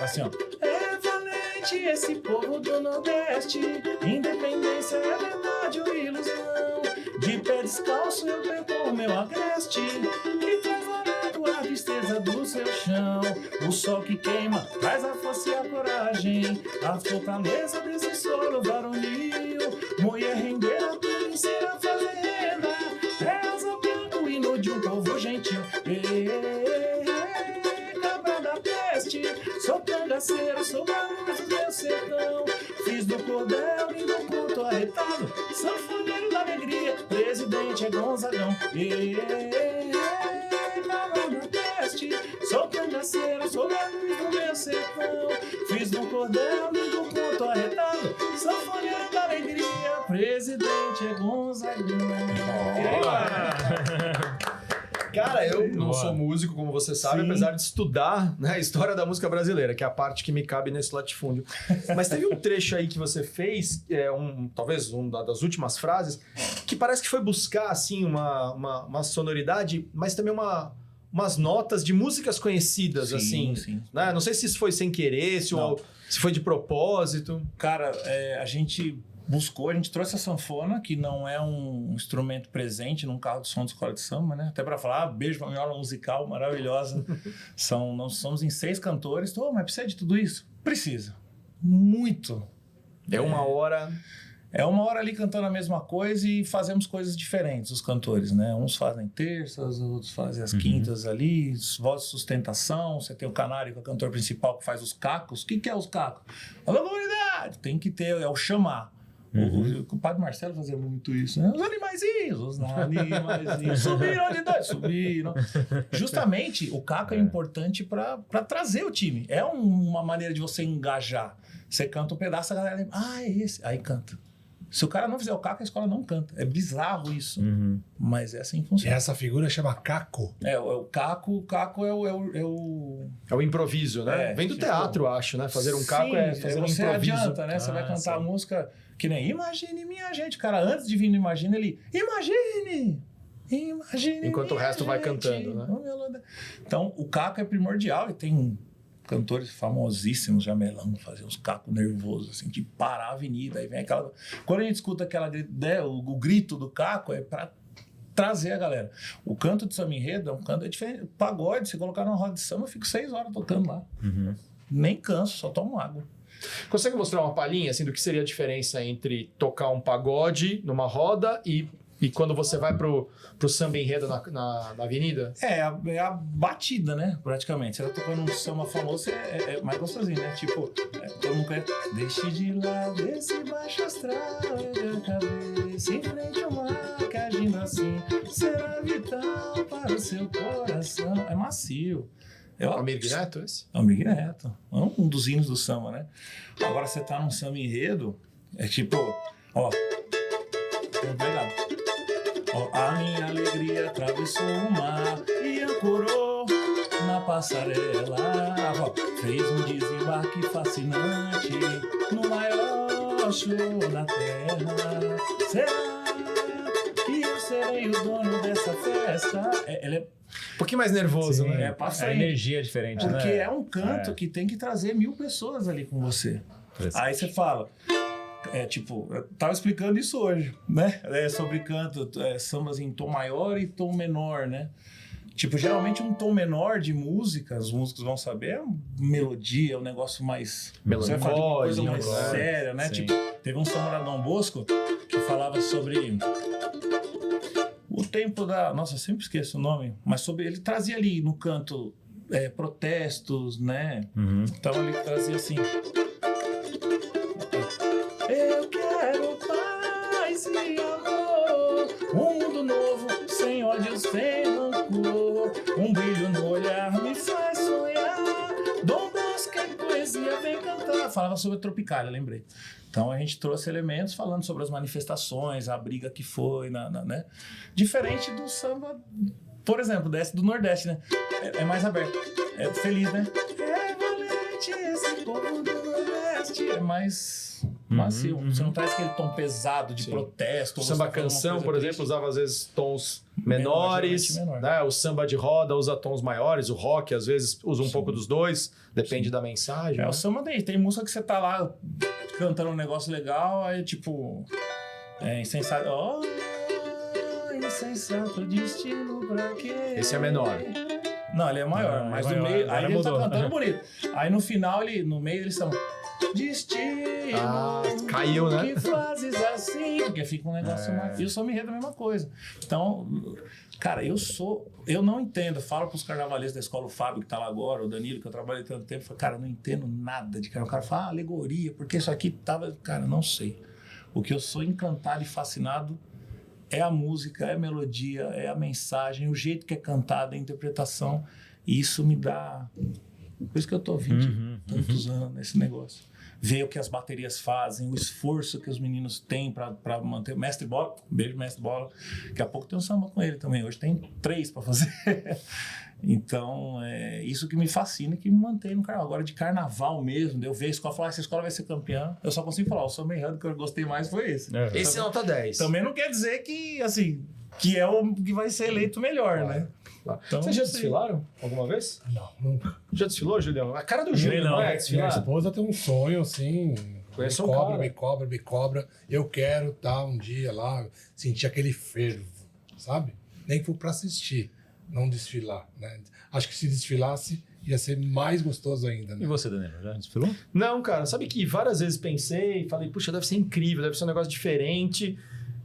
Speaker 3: Assim, ó. É valente esse povo do Nordeste, independência é verdade ou ilusão. De pé descalço eu tento o meu agreste, que traz arado a tristeza do seu chão. O sol que queima traz a força e a coragem, a fortaleza desse solo varonil. Mulher rendeira, tudo ensina a fazer renda, é asa branca, o hino de um povo gentil. Cabra da peste, sou cangaceiro, sou gaúcho do meu sertão. Fiz do cordel, lindo culto arretado, sanfoneiro da alegria, presidente é Gonzagão. Cabra da peste, sou cangaceiro, sou gaúcho do meu sertão. Fiz do cordel, lindo culto arretado, sanfoneiro da alegria, presidente é Gonzagão.
Speaker 1: Cara, eu não sou músico, como você sabe,
Speaker 3: Sim.
Speaker 1: apesar de estudar, né, a história da música brasileira, que é a parte que me cabe nesse latifúndio. Mas teve um trecho aí que você fez, talvez uma das últimas frases, que parece que foi buscar assim, uma sonoridade, mas também umas notas de músicas conhecidas,
Speaker 3: Sim,
Speaker 1: assim.
Speaker 3: sim.
Speaker 1: Né? Não sei se isso foi sem querer, se foi de propósito.
Speaker 3: Cara, a gente trouxe a sanfona, que não é um instrumento presente num carro de som de escola de samba, né? Até para falar, beijo pra minha aula musical maravilhosa. Nós somos em 6 cantores. Mas precisa de tudo isso? Precisa. Muito.
Speaker 1: É uma hora...
Speaker 3: É uma hora ali cantando a mesma coisa e fazemos coisas diferentes, os cantores, né? Uns fazem terças, outros fazem as quintas ali, voz de sustentação. Você tem o Canário, que é o cantor principal, que faz os cacos. O que é os cacos? Alô, comunidade! Tem que ter, é o chamar. O padre Marcelo fazia muito isso, né? Os animaizinhos, subiram de 2, subiram. Justamente, o caco é importante para trazer o time. É uma maneira de você engajar. Você canta um pedaço, a galera lembra, é esse. Aí canta. Se o cara não fizer o caco, a escola não canta. É bizarro isso. Mas é assim que
Speaker 4: E
Speaker 3: funciona.
Speaker 4: essa figura chama caco.
Speaker 3: O caco é o...
Speaker 1: É o improviso, né? Vem do teatro, acho, né? Fazer um caco é fazer um
Speaker 3: você
Speaker 1: improviso.
Speaker 3: adianta, né? Você vai cantar a música que nem Imagine Minha Gente. Cara, antes de vir no Imagine, ele... Imagine!
Speaker 1: Enquanto o resto vai
Speaker 3: gente.
Speaker 1: cantando, né?
Speaker 3: Então, o caco é primordial e tem cantores famosíssimos, Jamelão, faziam uns cacos nervosos, assim, de parar a avenida. Aí vem aquela... Quando a gente escuta o grito do caco, é pra trazer a galera. O canto de samba enredo é um canto diferente. Pagode, se colocar numa roda de samba, eu fico 6 horas tocando lá. Nem canso, só tomo água.
Speaker 1: Consegue mostrar uma palhinha, assim, do que seria a diferença entre tocar um pagode numa roda e quando você vai pro samba enredo na avenida?
Speaker 3: É a batida, né? Praticamente. Você tá tocando um samba famoso, é mais gostosinho, né? Tipo, todo mundo conhece. Deixe de lado esse baixo astral, ergue a cabeça em frente ao mar, que agindo assim será vital para o seu coração. É macio.
Speaker 1: É o Almir Neto esse?
Speaker 3: É o Almir Neto. É um dos hinos do samba, né? Agora você tá num samba enredo, é tipo, ó. Obrigado. A minha alegria atravessou o mar e ancorou na passarela. Fez um desembarque fascinante no maior show da terra. Será que eu serei o dono dessa festa? Ele é
Speaker 1: um pouquinho mais nervoso,
Speaker 2: Sim,
Speaker 1: né?
Speaker 2: A energia é diferente,
Speaker 3: porque
Speaker 2: né?
Speaker 3: é um canto que tem que trazer 1000 pessoas ali com você. Aí você fala... eu tava explicando isso hoje, né? Sobre canto, sambas em tom maior e tom menor, né? Tipo, geralmente um tom menor de música, os músicos vão saber, é uma melodia, um negócio mais... Você vai falar de uma coisa mais séria, né?
Speaker 2: Sim.
Speaker 3: Tipo, teve um samba da Dom Bosco que falava sobre o tempo da... Nossa, eu sempre esqueço o nome, mas sobre... Ele trazia ali no canto protestos, né? Então ele trazia assim... Eu quero paz e amor, um mundo novo, sem ódio, sem rancor. Um brilho no olhar me faz sonhar. Dom Bosco é poesia, vem cantar. Falava sobre a Tropicália, lembrei. Então a gente trouxe elementos falando sobre as manifestações, a briga que foi, né? Diferente do samba, por exemplo, do Nordeste, né? É mais aberto, é feliz, né? É valente esse povo do Nordeste. É mais macio. Você não traz aquele tom pesado de protesto.
Speaker 1: O samba canção, por exemplo, usava às vezes tons menores, né? O samba de roda usa tons maiores, o rock às vezes usa um pouco dos dois, depende da mensagem.
Speaker 3: O samba tem música que você tá lá cantando um negócio legal, aí tipo... insensato... insensato destino pra quê?
Speaker 1: Esse é menor.
Speaker 3: Não, ele é maior, mas no meio... Aí ele tá cantando bonito. Aí no final, no meio, eles estão... Destino,
Speaker 1: caiu, né?
Speaker 3: que fazes assim? Porque fica um negócio mais... E o Samba Enredo é a mesma coisa. Então, cara, eu não entendo. Falo pros carnavalescos da escola, o Fábio, que tá lá agora, o Danilo, que eu trabalhei tanto tempo, falo, cara, eu não entendo nada de carnaval. O cara fala, alegoria, porque isso aqui tava... Cara, não sei. O que eu sou encantado e fascinado é a música, é a melodia, é a mensagem, o jeito que é cantada, a interpretação. E isso me dá... Por isso que eu tô 20 tantos anos nesse negócio. Ver o que as baterias fazem, o esforço que os meninos têm para manter. Mestre Bola, beijo, Mestre Bola. Daqui a pouco tem um samba com ele também. Hoje tem 3 para fazer. Então, é isso que me fascina e que me mantém no carnaval. Agora, de carnaval mesmo, de eu ver a escola falar, essa escola vai ser campeã. Eu só consigo falar, o samba enredo que eu gostei mais foi esse.
Speaker 1: Esse nota 10.
Speaker 3: Também não quer dizer que, assim, que é o que vai ser eleito melhor, né?
Speaker 1: Então, vocês já desfilaram alguma vez?
Speaker 4: Não, nunca.
Speaker 1: Já desfilou, Julião? A cara do Júlio, não é desfilar?
Speaker 4: Minha esposa tem um sonho, assim...
Speaker 1: Conheço
Speaker 4: me cobra. Eu quero estar um dia lá, sentir aquele fervo, sabe? Nem que for pra assistir, não desfilar, né? Acho que se desfilasse, ia ser mais gostoso ainda, né?
Speaker 2: E você, Danilo, já desfilou?
Speaker 1: Não, cara. Sabe que várias vezes pensei, falei, puxa, deve ser incrível, deve ser um negócio diferente...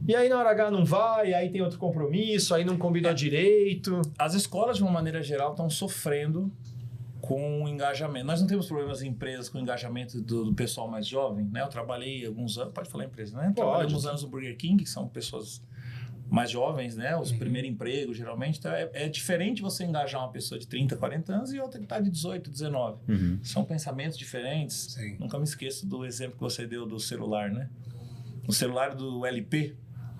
Speaker 1: E aí na hora H não vai, aí tem outro compromisso, aí não combina direito.
Speaker 3: As escolas, de uma maneira geral, estão sofrendo com o engajamento. Nós não temos problemas em empresas com o engajamento do pessoal mais jovem, né? Eu trabalhei alguns anos, pode falar empresa, né? Trabalhei alguns anos no Burger King, que são pessoas mais jovens, né? Os primeiros empregos, geralmente. Então é diferente você engajar uma pessoa de 30, 40 anos e outra que está de 18, 19. São pensamentos diferentes.
Speaker 4: Sim.
Speaker 3: Nunca me esqueço do exemplo que você deu do celular, né? O celular do LP,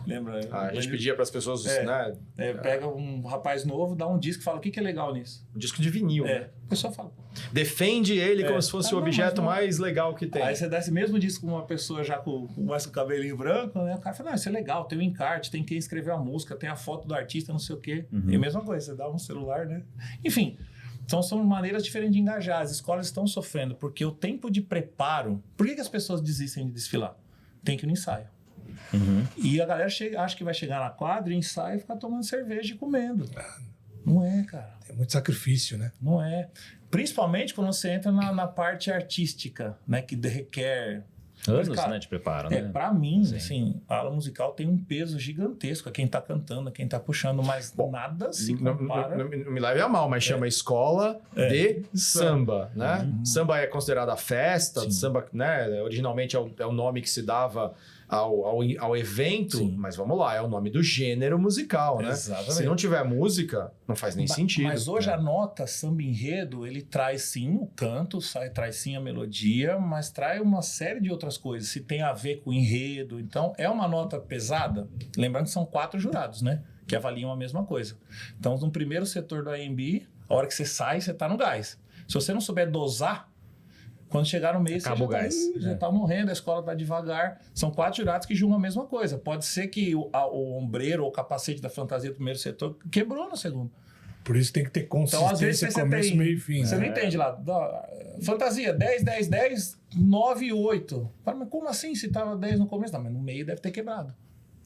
Speaker 3: lembra?
Speaker 1: A gente pedia para as pessoas, né?
Speaker 3: Pega um rapaz novo, dá um disco e fala, o que é legal nisso?
Speaker 1: Um disco de vinil, né?
Speaker 3: O pessoal fala...
Speaker 1: Defende ele como se fosse o objeto mais legal que tem.
Speaker 3: Aí você dá esse mesmo disco com uma pessoa já com mais com o cabelinho branco, né? O cara fala, não, isso é legal, tem o encarte, tem quem escreveu a música, tem a foto do artista, não sei o quê. E a mesma coisa, você dá um celular, né? Enfim, então são maneiras diferentes de engajar. As escolas estão sofrendo, porque o tempo de preparo... Por que as pessoas desistem de desfilar? Tem que ir no ensaio. E a galera acha que vai chegar na quadra, ensaia e ficar tomando cerveja e comendo. Não é, cara.
Speaker 4: É muito sacrifício, né?
Speaker 3: Não é. Principalmente quando você entra na parte artística, né? Que requer...
Speaker 2: Anos,
Speaker 3: Mas, cara,
Speaker 2: né, de preparo, né?
Speaker 3: Pra mim, assim, a aula musical tem um peso gigantesco a quem tá cantando, a quem tá puxando, mas nada se compara.
Speaker 1: Não me leve a mal, mas chama escola de samba, né? Samba é considerada festa, samba, né? Originalmente é o nome que se dava ao evento, mas vamos lá, é o nome do gênero musical, né?
Speaker 3: Exatamente.
Speaker 1: Se não tiver música, não faz nem sentido.
Speaker 3: Mas hoje a nota samba enredo, ele traz sim o canto, traz sim a melodia, mas traz uma série de outras coisas, se tem a ver com o enredo. Então, é uma nota pesada. Lembrando que são 4 jurados, né? Que avaliam a mesma coisa. Então, no primeiro setor do AMB, a hora que você sai, você tá no gás. Se você não souber dosar, quando chegar no meio,
Speaker 2: acaba
Speaker 3: você já tá morrendo, a escola tá devagar. São 4 jurados que julgam a mesma coisa. Pode ser que o ombreiro ou o capacete da fantasia do primeiro setor quebrou no segundo.
Speaker 4: Por isso tem que ter consistência,
Speaker 3: então, às vezes,
Speaker 4: começo, meio e fim.
Speaker 3: Você não entende lá. Fantasia, 10, 10, 10, 9, 8. Mas como assim se tava 10 no começo? Não, mas no meio deve ter quebrado.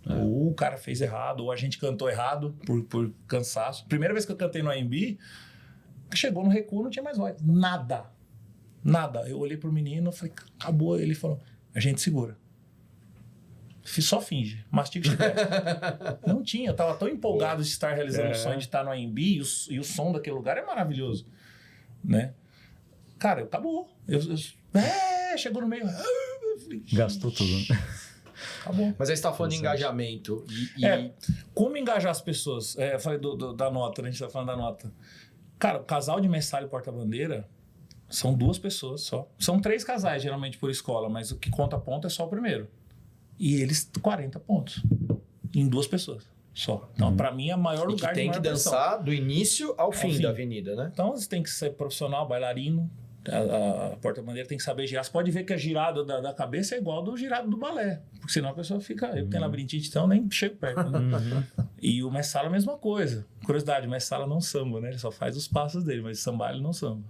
Speaker 3: Ou o cara fez errado, ou a gente cantou errado por cansaço. Primeira vez que eu cantei no AMB, chegou no recuo, não tinha mais voz. Nada. Eu olhei pro menino, falei, acabou. Ele falou, a gente segura. Só finge, mastiga e chiclete. Não tinha, eu tava tão empolgado de estar realizando o sonho de estar no AMB e o som daquele lugar é maravilhoso, né? Cara, acabou. Chegou no meio,
Speaker 2: Gastou tudo.
Speaker 3: Acabou.
Speaker 1: Mas aí você tá falando de engajamento.
Speaker 3: Como engajar as pessoas? Eu falei da nota, né? A gente tá falando da nota. Cara, o casal de mestre e porta-bandeira são 2 pessoas só. São 3 casais, geralmente, por escola, mas o que conta ponto é só o primeiro. E eles, 40 pontos. Em 2 pessoas só. Então, pra mim, é o maior lugar de
Speaker 1: tem
Speaker 3: maior
Speaker 1: que dançar do início ao fim da avenida, né?
Speaker 3: Então, você tem que ser profissional, bailarino. A porta-bandeira tem que saber girar. Você pode ver que a girada da cabeça é igual do girado do balé. Porque senão a pessoa fica... Eu tenho labirintite, então nem chego perto. Né? E o mestre sala, a mesma coisa. Curiosidade, o mestre sala não samba, né? Ele só faz os passos dele, mas sambar ele não samba.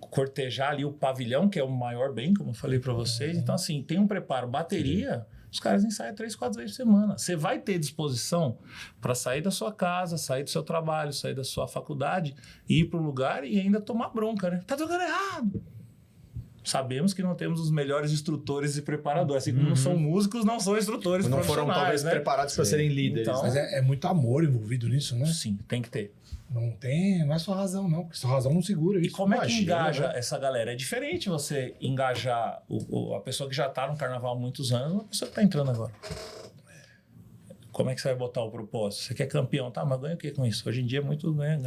Speaker 3: Cortejar ali o pavilhão, que é o maior bem, como eu falei para vocês. Então, assim, tem um preparo. Bateria... Os caras ensaiam 3, 4 vezes por semana. Você vai ter disposição para sair da sua casa, sair do seu trabalho, sair da sua faculdade, ir para um lugar e ainda tomar bronca, né? Tá tocando errado. Sabemos que não temos os melhores instrutores e preparadores. Assim como não são músicos, não são instrutores
Speaker 1: não foram talvez preparados para serem líderes.
Speaker 3: Então,
Speaker 4: mas é muito amor envolvido nisso, né?
Speaker 3: Sim, tem que ter.
Speaker 4: Não é só razão, não. Porque só razão não segura isso.
Speaker 3: E como é que engaja
Speaker 4: né?
Speaker 3: essa galera? É diferente você engajar a pessoa que já está no carnaval há muitos anos ou a pessoa que está entrando agora. Como é que você vai botar o propósito? Você quer campeão, tá? Mas ganha o que com isso? Hoje em dia é muito ganha.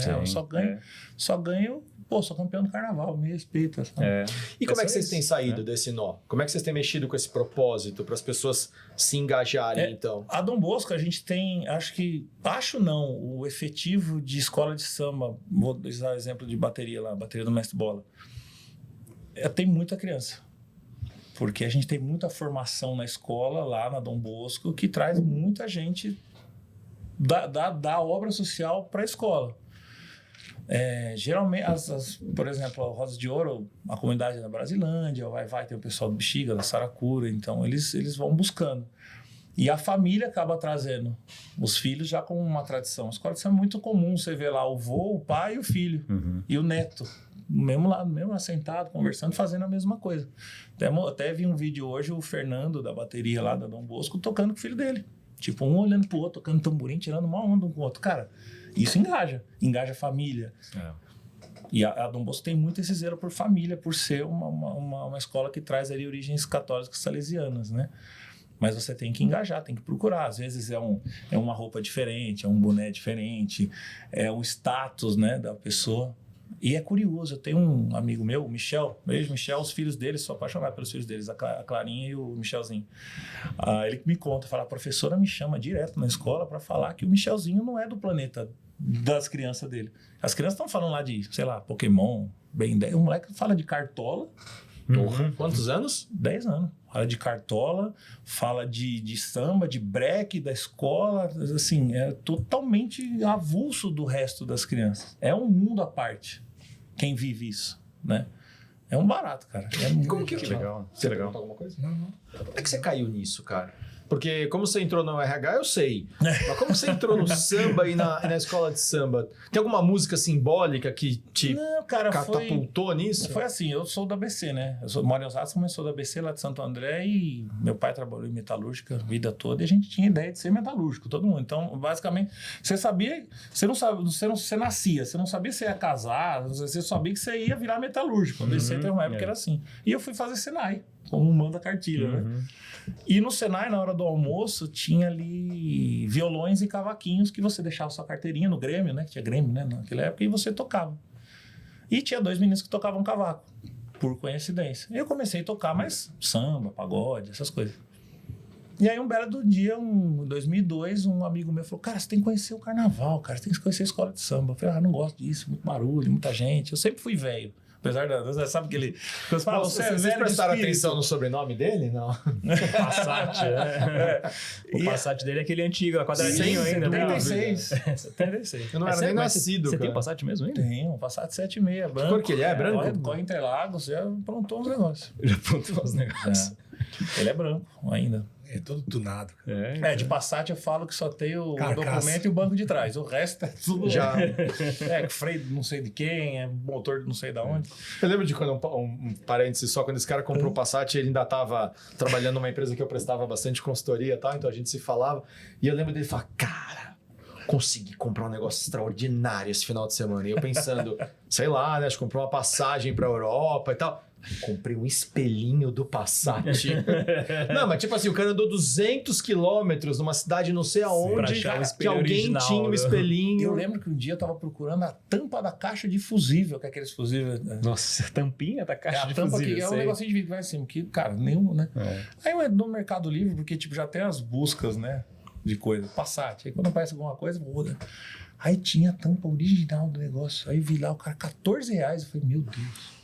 Speaker 3: Só ganho, sou campeão do carnaval, me respeita.
Speaker 1: E como é que vocês têm saído desse nó? Como é que vocês têm mexido com esse propósito para as pessoas se engajarem, então?
Speaker 3: A Dom Bosco, a gente tem, o efetivo de escola de samba, vou usar o exemplo de bateria lá, bateria do Mestre Bola. Tem muita criança. Porque a gente tem muita formação na escola, lá na Dom Bosco, que traz muita gente da obra social para a escola. Geralmente, por exemplo, a Rosa de Ouro, a comunidade da Brasilândia, vai ter o pessoal do Bexiga, da Saracura, então eles vão buscando. E a família acaba trazendo os filhos já com uma tradição. A escola de samba é muito comum, você vê lá o vô, o pai e o filho, e o neto. Mesmo lá sentado, conversando, fazendo a mesma coisa. Até vi um vídeo hoje, o Fernando, da bateria lá da Dom Bosco, tocando com o filho dele. Tipo, um olhando pro outro, tocando tamborim, tirando uma onda um com o outro. Cara, isso engaja a família. E a Dom Bosco tem muito esse zelo por família, por ser uma escola que traz ali origens católicas salesianas, né? Mas você tem que engajar, tem que procurar. Às vezes é uma roupa diferente, é um boné diferente, é o status, né, da pessoa. E é curioso, eu tenho um amigo meu, o Michel, beijo Michel, os filhos dele, sou apaixonado pelos filhos deles, a Clarinha e o Michelzinho. Ele me conta, fala, a professora me chama direto na escola para falar que o Michelzinho não é do planeta das crianças dele. As crianças estão falando lá de, sei lá, Pokémon, Ben 10, o moleque fala de cartola.
Speaker 1: Quantos anos?
Speaker 3: 10 anos. Fala de cartola, fala de samba, de break da escola, assim, é totalmente avulso do resto das crianças. É um mundo à parte, quem vive isso, né? É um barato, cara.
Speaker 1: Como que legal. Você legal. Alguma coisa? Não. Como é que você caiu nisso, cara? Porque como você entrou no RH, eu sei. Mas como você entrou no samba e na escola de samba? Tem alguma música simbólica que te catapultou nisso?
Speaker 3: Foi assim, eu sou da ABC, né? Eu moro em Osasco, mas sou da ABC lá de Santo André e meu pai trabalhou em metalúrgica a vida toda e a gente tinha ideia de ser metalúrgico, todo mundo. Então, basicamente, você sabia, você nascia, você não sabia se você ia casar, você sabia que você ia virar metalúrgico. Quando você teve uma época que era assim. E eu fui fazer Senai, como manda a cartilha, né? E no Senai, na hora do almoço, tinha ali violões e cavaquinhos que você deixava sua carteirinha no Grêmio, né? Que tinha Grêmio, né? Naquela época, e você tocava. E tinha 2 meninos que tocavam cavaco, por coincidência. E eu comecei a tocar mais samba, pagode, essas coisas. E aí, um belo dia, em 2002, um amigo meu falou, cara, você tem que conhecer o carnaval, cara, você tem que conhecer a escola de samba. Eu falei, não gosto disso, muito barulho, muita gente. Eu sempre fui velho. Apesar da... Sabe que ele...
Speaker 1: Vocês prestaram atenção no sobrenome dele? Não.
Speaker 2: Passat, O Passat dele é aquele antigo, quadradinho ainda.
Speaker 3: 76.
Speaker 2: 76.
Speaker 1: Eu não era nem nascido,
Speaker 2: Você
Speaker 1: cara.
Speaker 2: tem um Passat mesmo ainda?
Speaker 3: Tem, um Passat 7,6, branco.
Speaker 1: Cor que ele é? Branco?
Speaker 3: Corre Interlagos, já aprontou uns negócios.
Speaker 2: Já apontou os negócios.
Speaker 3: Ele é branco ainda.
Speaker 4: É todo tunado.
Speaker 3: De Passat eu falo que só tem o documento e o banco de trás. O resto é tudo
Speaker 1: já.
Speaker 3: Freio não sei de quem, motor não sei de onde.
Speaker 1: Eu lembro de quando, um parênteses só, quando esse cara comprou o Passat, ele ainda estava trabalhando numa empresa que eu prestava bastante consultoria e tal, então a gente se falava. E eu lembro dele falar, cara, consegui comprar um negócio extraordinário esse final de semana. E eu pensando, sei lá, né? Acho que comprei uma passagem pra Europa e tal. Comprei um espelhinho do Passat. Não, mas tipo assim, o cara andou 200 quilômetros numa cidade não sei aonde, que alguém
Speaker 2: original,
Speaker 1: tinha um espelhinho.
Speaker 3: Eu lembro que um dia eu tava procurando a tampa da caixa de fusível, que é aqueles fusíveis...
Speaker 2: Nossa, a tampinha da caixa de
Speaker 3: tampa
Speaker 2: fusível.
Speaker 3: Que é um negocinho de vidro que vai assim, que, cara, nenhum, né? Aí eu entro no Mercado Livre, porque tipo, já tem as buscas, né? De coisa, Passat. Aí quando aparece alguma coisa, muda. Aí tinha a tampa original do negócio. Aí vi lá, o cara, R$14. Eu falei, meu Deus.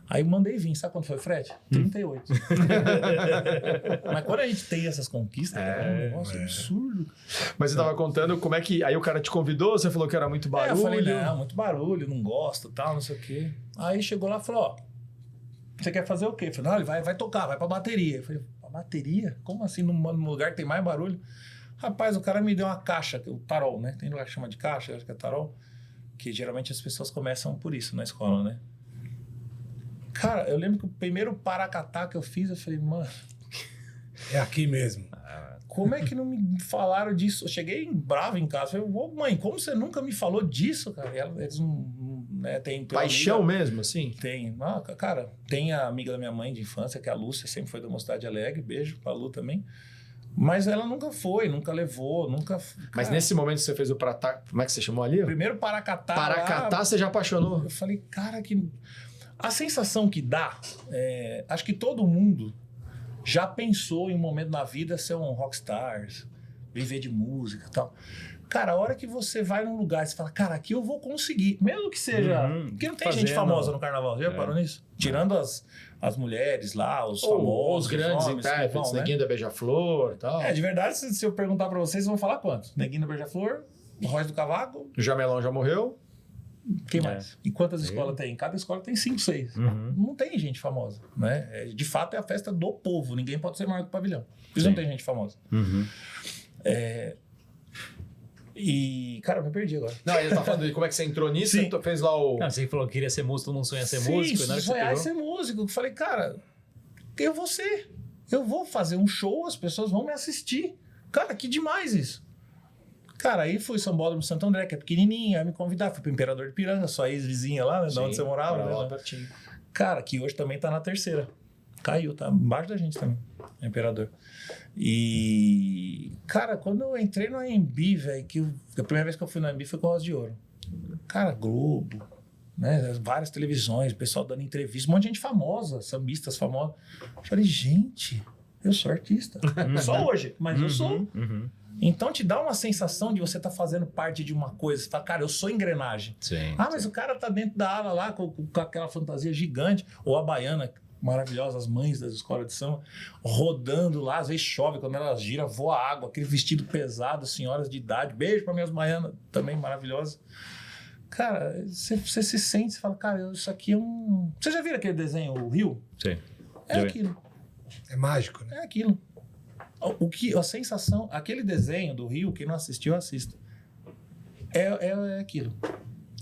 Speaker 3: Aí mandei vir, sabe quanto foi o frete? 38. Mas quando a gente tem essas conquistas, é um negócio absurdo.
Speaker 1: Mas você tava contando como é que... Aí o cara te convidou, você falou que era muito barulho.
Speaker 3: Eu falei, não, muito barulho, não gosto, tal, não sei o quê. Aí chegou lá e falou, ó, você quer fazer o quê? Eu falei, não, ele vai tocar, vai pra bateria. Eu falei, pra bateria? Como assim, num lugar que tem mais barulho? Rapaz, o cara me deu uma caixa, o tarol, né? Tem lugar que chama de caixa, acho que é tarol. Que geralmente as pessoas começam por isso na escola, né? Cara, eu lembro que o primeiro paracatá que eu fiz, eu falei, mano...
Speaker 4: É aqui mesmo.
Speaker 3: Como é que não me falaram disso? Eu cheguei bravo em casa. Falei, ô mãe, como você nunca me falou disso, cara? E eles não... Né, tem
Speaker 1: paixão
Speaker 3: amiga,
Speaker 1: mesmo, assim?
Speaker 3: Tem. Ah, cara, tem a amiga da minha mãe de infância, que é a Lúcia, sempre foi da Mocidade Alegre. Beijo pra Lu também. Mas ela nunca foi, nunca levou, nunca...
Speaker 1: Mas nesse momento que você fez o paracatá... Como é que você chamou ali?
Speaker 3: Primeiro paracatá.
Speaker 1: Paracatá, você já apaixonou?
Speaker 3: Eu falei, cara, que... A sensação que dá, acho que todo mundo já pensou em um momento na vida ser um rockstar, viver de música e tal. Cara, a hora que você vai num lugar e você fala, cara, aqui eu vou conseguir, mesmo que seja... Porque não tem gente famosa no carnaval, já parou nisso? Tirando as mulheres lá, os famosos,
Speaker 1: os grandes intérpretes, Neguinho da Beija-Flor e tal.
Speaker 3: De verdade, se eu perguntar pra vocês vão falar quantos? Neguinho da Beija-Flor, Royce do Cavaco...
Speaker 1: O Jamelão já morreu.
Speaker 3: Quem mais? E quantas escolas tem? Cada escola tem 5, 6. Não tem gente famosa, né? De fato, é a festa do povo. Ninguém pode ser maior que o pavilhão. Por isso não tem gente famosa. E, cara, eu me perdi agora.
Speaker 1: Não, ele tá falando de como é que você entrou nisso. Sim. Você fez lá o...
Speaker 2: Não, você falou que queria ser músico, não sonha ser músico.
Speaker 3: Sim, sonhar ser músico. Eu falei, cara, eu vou ser. Eu vou fazer um show, as pessoas vão me assistir. Cara, que demais isso. Cara, aí fui Sambódromo de Santo André, que é pequenininho, aí me convidaram, fui pro Imperador de Piranga, sua ex-vizinha lá, né, de onde você morava.
Speaker 1: Lá pertinho.
Speaker 3: Cara, que hoje também tá na terceira. Caiu, tá embaixo da gente também, Imperador. E, cara, quando eu entrei no AMB, velho, a primeira vez que eu fui no AMB foi com Rosa de Ouro. Cara, Globo, né, várias televisões, o pessoal dando entrevista, um monte de gente famosa, sambistas famosos. Eu falei, gente, eu sou artista. Só hoje, mas eu sou. Então te dá uma sensação de você estar fazendo parte de uma coisa. Você fala, cara, eu sou engrenagem.
Speaker 2: Sim,
Speaker 3: mas o cara tá dentro da ala lá com aquela fantasia gigante. Ou a baiana, maravilhosa, as mães das escolas de samba, rodando lá. Às vezes chove, quando elas giram, voa água. Aquele vestido pesado, senhoras de idade. Beijo para minhas baianas, também maravilhosas. Cara, você se sente, você fala, cara, isso aqui é um... Você já viu aquele desenho, o Rio?
Speaker 2: Sim.
Speaker 3: É aquilo.
Speaker 4: É mágico, né?
Speaker 3: É aquilo. A sensação, aquele desenho do Rio, quem não assistiu, assista. É aquilo.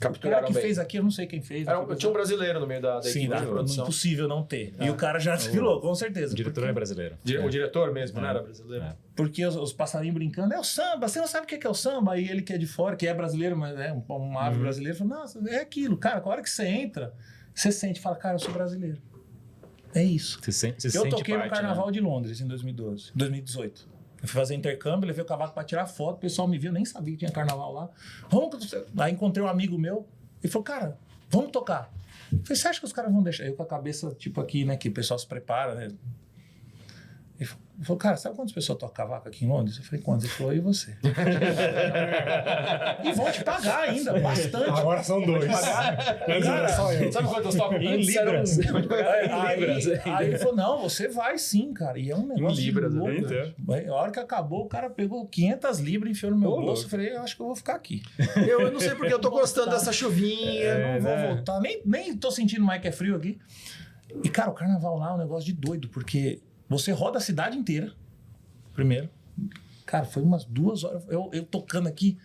Speaker 1: Capturaram
Speaker 3: o cara que
Speaker 1: bem.
Speaker 3: Fez aquilo, eu não sei quem fez.
Speaker 1: Tinha um brasileiro no meio da
Speaker 3: Sim,
Speaker 1: equipe de produção.
Speaker 3: Impossível não ter. E o cara já desfilou, com certeza.
Speaker 2: O diretor é brasileiro.
Speaker 1: O diretor mesmo, não era brasileiro?
Speaker 3: Porque os passarinhos brincando, é o samba, você não sabe o que é o samba? E ele que é de fora, que é brasileiro, mas é uma ave brasileira, fala, nossa, é aquilo. Cara, a hora que você entra, você sente, fala, cara, eu sou brasileiro. É isso. Eu toquei no Carnaval de Londres em 2018. Eu fui fazer intercâmbio, levei o cavaco pra tirar foto, o pessoal me viu, nem sabia que tinha carnaval lá. Aí encontrei um amigo meu, ele falou, cara, vamos tocar. Eu falei, você acha que os caras vão deixar? Eu com a cabeça, tipo aqui, né, que o pessoal se prepara, né? Ele falou, cara, sabe quantas pessoas tocam cavaco aqui em Londres? Eu falei, quantas? Ele falou, e você? E vão te pagar ainda, bastante.
Speaker 4: Agora são 2. Antes era só eu.
Speaker 1: Sabe quantas tocam?
Speaker 2: Em libras.
Speaker 3: Aí ele falou, não, você vai sim, cara. E é um negócio
Speaker 1: em libras,
Speaker 3: louco.
Speaker 1: né?
Speaker 3: A hora que acabou, o cara pegou 500 libras e enfiou no meu bolso. Eu falei, eu acho que eu vou ficar aqui.
Speaker 1: Eu não sei porque eu tô gostando dessa chuvinha.
Speaker 3: Não vou voltar. Nem tô sentindo mais que é frio aqui. E, cara, o carnaval lá é um negócio de doido, porque você roda a cidade inteira, primeiro. Cara, foi umas 2 horas, eu tocando aqui.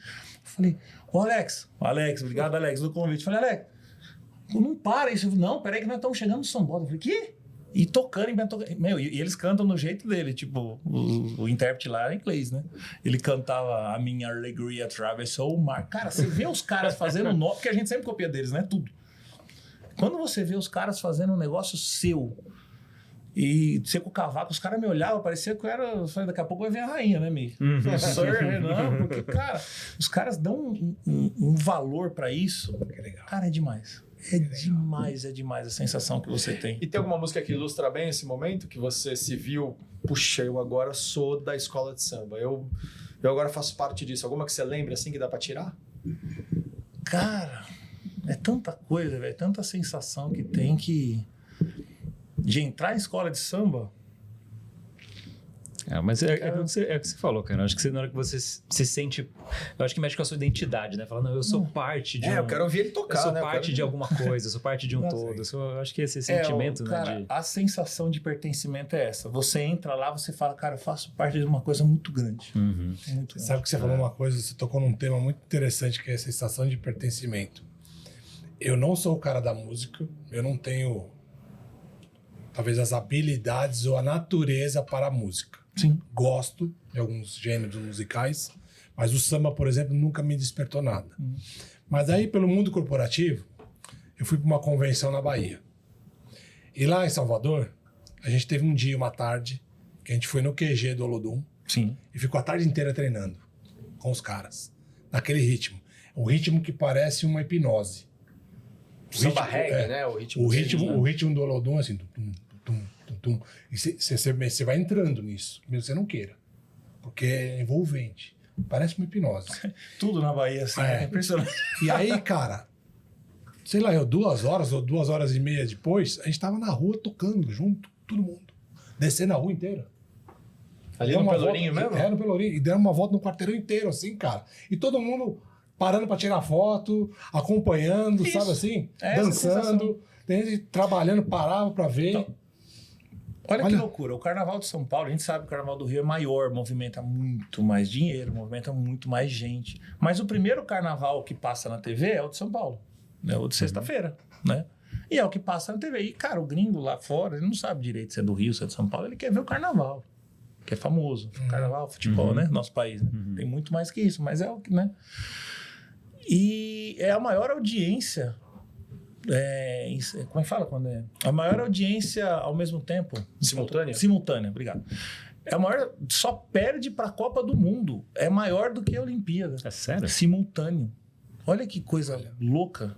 Speaker 3: Falei, ô Alex, obrigado, Alex, do convite. Falei, Alex, não para isso. Não, peraí que nós estamos chegando no Sambódromo. Eu falei, quê? E tocando, meu, e eles cantam do jeito dele, tipo, o intérprete lá era inglês, né? Ele cantava A Minha Alegria Atravessou o Mar. Cara, você vê os caras fazendo nó, porque a gente sempre copia deles, né? Tudo. Quando você vê os caras fazendo um negócio seu, e você com o cavaco, os caras me olhavam, parecia que eu era. Eu falei, daqui a pouco vai ver a rainha, né, Mi? Sir Renan, porque, cara, os caras dão um valor pra isso. Que legal. Cara, é demais. É demais a sensação que você tem.
Speaker 1: E tem alguma música que ilustra bem esse momento? Que você se viu, puxa, eu agora sou da escola de samba. Eu agora faço parte disso. Alguma que você lembra assim que dá pra tirar?
Speaker 3: Cara, é tanta coisa, velho. Tanta sensação que tem que... De entrar em escola de samba...
Speaker 2: Mas é o que você falou, cara. Eu acho que na hora que você se sente... Eu acho que mexe com a sua identidade, né? Falando, eu sou parte de
Speaker 1: eu quero ouvir ele tocar,
Speaker 2: eu sou
Speaker 1: né?
Speaker 2: parte de alguma coisa, eu sou parte de um todo. Eu acho que esse sentimento,
Speaker 3: cara,
Speaker 2: né?
Speaker 3: A sensação de pertencimento é essa. Você entra lá, você fala, cara, eu faço parte de uma coisa muito grande. Muito grande.
Speaker 4: Sabe que você falou uma coisa, você tocou num tema muito interessante, que é a sensação de pertencimento. Eu não sou o cara da música, eu não tenho... talvez as habilidades ou a natureza para a música.
Speaker 3: Sim.
Speaker 4: Gosto de alguns gêneros musicais, mas o samba, por exemplo, nunca me despertou nada. Mas aí, pelo mundo corporativo, eu fui para uma convenção na Bahia. E lá em Salvador, a gente teve um dia, uma tarde, que a gente foi no QG do Olodum.
Speaker 3: Sim.
Speaker 4: E ficou a tarde inteira treinando com os caras, naquele ritmo. Um ritmo que parece uma hipnose.
Speaker 1: Samba reggae, né? O
Speaker 4: ritmo do Olodum, assim... Tum. E você vai entrando nisso, mesmo que você não queira. Porque é envolvente. Parece uma hipnose.
Speaker 3: Tudo na Bahia, assim, é impressionante.
Speaker 4: E aí, cara, sei lá, 2 horas ou 2 horas e meia depois, a gente tava na rua tocando junto, todo mundo. Descendo a rua inteira.
Speaker 1: Ali no Pelourinho mesmo?
Speaker 4: No Pelourinho. E demos uma volta no quarteirão inteiro, assim, cara. E todo mundo parando pra tirar foto, acompanhando, isso. Sabe assim? Dançando. Tem gente trabalhando, parava pra ver.
Speaker 3: Então, olha que loucura. O Carnaval de São Paulo, a gente sabe que o Carnaval do Rio é maior, movimenta muito mais dinheiro, movimenta muito mais gente. Mas o primeiro Carnaval que passa na TV é o de São Paulo. É o de sexta-feira, né? E é o que passa na TV. E, cara, o gringo lá fora, ele não sabe direito se é do Rio, se é de São Paulo, ele quer ver o Carnaval, que é famoso. Carnaval, futebol, né? Nosso país, né? Tem muito mais que isso, mas é o que, né? E é a maior audiência... como é que fala quando é? A maior audiência ao mesmo tempo.
Speaker 1: Simultânea?
Speaker 3: Simultânea, obrigado. É a maior, só perde para a Copa do Mundo. É maior do que a Olimpíada.
Speaker 2: É sério?
Speaker 3: Simultâneo. Olha que coisa louca.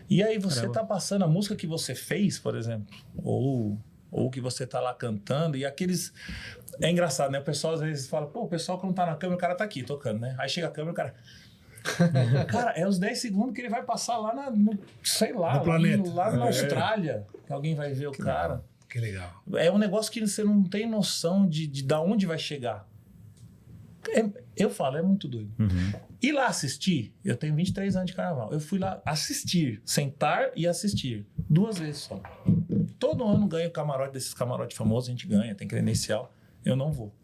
Speaker 3: E aí você tá passando a música que você fez, por exemplo, ou que você tá lá cantando, e aqueles... É engraçado, né? O pessoal às vezes fala, pô, o pessoal quando tá na câmera, o cara tá aqui tocando, né? Aí chega a câmera, o cara... Cara, é os 10 segundos que ele vai passar lá sei lá,
Speaker 4: no planeta.
Speaker 3: Lá na Austrália, que alguém vai ver o cara.
Speaker 4: Que legal.
Speaker 3: É um negócio que você não tem noção de onde vai chegar. Eu falo, é muito doido. Ir lá assistir, eu tenho 23 anos de carnaval. Eu fui lá assistir, sentar e assistir. 2 vezes só. Todo ano ganho camarote desses camarotes famosos, a gente ganha, tem credencial. Eu não vou.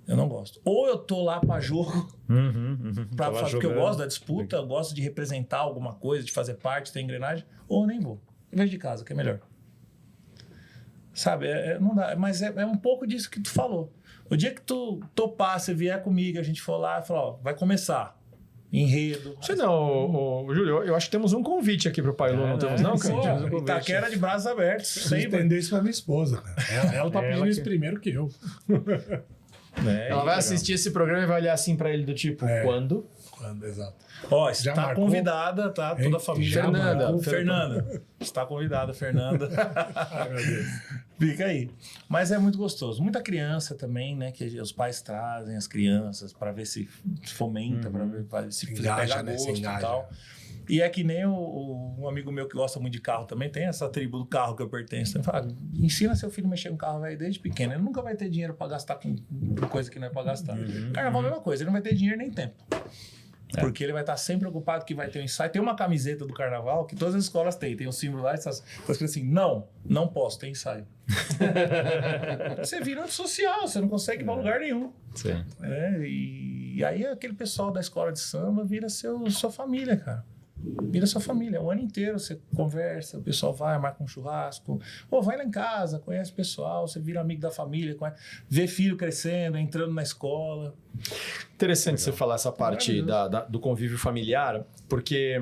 Speaker 3: Eu não gosto. Ou eu tô lá pra jogo, pra fazer, porque eu gosto da disputa, eu gosto de representar alguma coisa, de fazer parte, ter engrenagem, ou eu nem vou. Eu vejo de casa, que é melhor. Sabe, não dá, mas é um pouco disso que tu falou. O dia que tu topar, você vier comigo, a gente for lá e falar, ó, vai começar. Enredo.
Speaker 1: Sei não, Júlio, eu acho que temos um convite aqui pro Pailu, não temos não, cara?
Speaker 3: Pô, Itaquera de braços abertos.
Speaker 4: Sem entender isso pra minha esposa, cara. Ela tá pedindo isso primeiro que eu.
Speaker 1: Ela vai assistir esse programa e vai olhar assim pra ele do tipo, quando?
Speaker 4: Quando, exato.
Speaker 3: Ó, está convidada, tá? Toda a família. Fernanda. Está convidada, Fernanda.
Speaker 4: Ai, meu Deus.
Speaker 3: Fica aí. Mas é muito gostoso. Muita criança também, né? Que os pais trazem as crianças para ver se fomenta, para ver se pega gosto e tal. E é que nem um amigo meu que gosta muito de carro também, tem essa tribo do carro que eu pertenço. Ele fala, ensina seu filho a mexer com carro velho desde pequeno. Ele nunca vai ter dinheiro para gastar com coisa que não é para gastar. Carnaval é a mesma coisa, ele não vai ter dinheiro nem tempo. Porque ele vai estar sempre preocupado que vai ter um ensaio. Tem uma camiseta do carnaval que todas as escolas têm. Tem um símbolo lá e está escrito assim, não posso, tem ensaio. Você vira antissocial, você não consegue ir para lugar nenhum.
Speaker 2: Sim.
Speaker 3: E aí aquele pessoal da escola de samba vira sua família, cara. Vira sua família. O ano inteiro você conversa, o pessoal vai, marca um churrasco. Ou vai lá em casa, conhece o pessoal, você vira amigo da família, vê filho crescendo, entrando na escola.
Speaker 1: Interessante você falar essa parte do convívio familiar, porque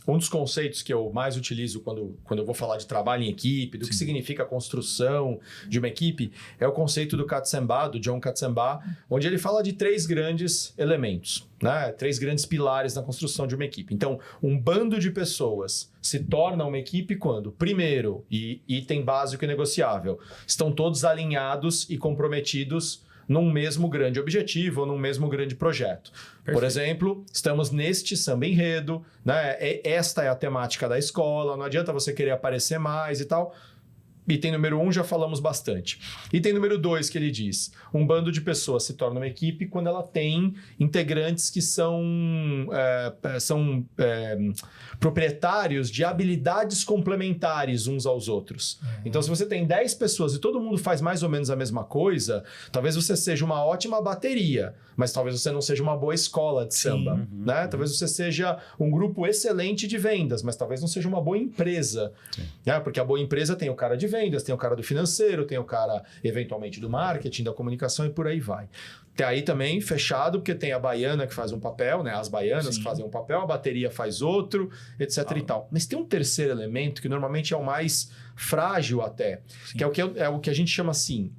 Speaker 1: um dos conceitos que eu mais utilizo quando eu vou falar de trabalho em equipe, do que significa a construção de uma equipe, é o conceito do Katzenbach, do John Katzenbach, onde ele fala de 3 grandes elementos, né? 3 grandes pilares na construção de uma equipe. Então, um bando de pessoas se torna uma equipe quando, primeiro, e item básico e negociável, estão todos alinhados e comprometidos num mesmo grande objetivo ou num mesmo grande projeto. Perfeito. Por exemplo, estamos neste samba enredo, né? Esta é a temática da escola, não adianta você querer aparecer mais e tal. Item número 1, já falamos bastante. Item número 2, que ele diz: um bando de pessoas se torna uma equipe quando ela tem integrantes que são proprietários de habilidades complementares uns aos outros. Então, se você tem 10 pessoas e todo mundo faz mais ou menos a mesma coisa, talvez você seja uma ótima bateria, mas talvez você não seja uma boa escola de samba. Né? Talvez você seja um grupo excelente de vendas, mas talvez não seja uma boa empresa. Né? Porque a boa empresa tem o cara de vendas, tem o cara do financeiro, tem o cara, eventualmente, do marketing, da comunicação e por aí vai. Tem aí também fechado, porque tem a baiana que faz um papel, né? As baianas que fazem um papel, a bateria faz outro, etc. e tal. Mas tem um terceiro elemento que normalmente é o mais frágil até, que é o que a gente chama assim,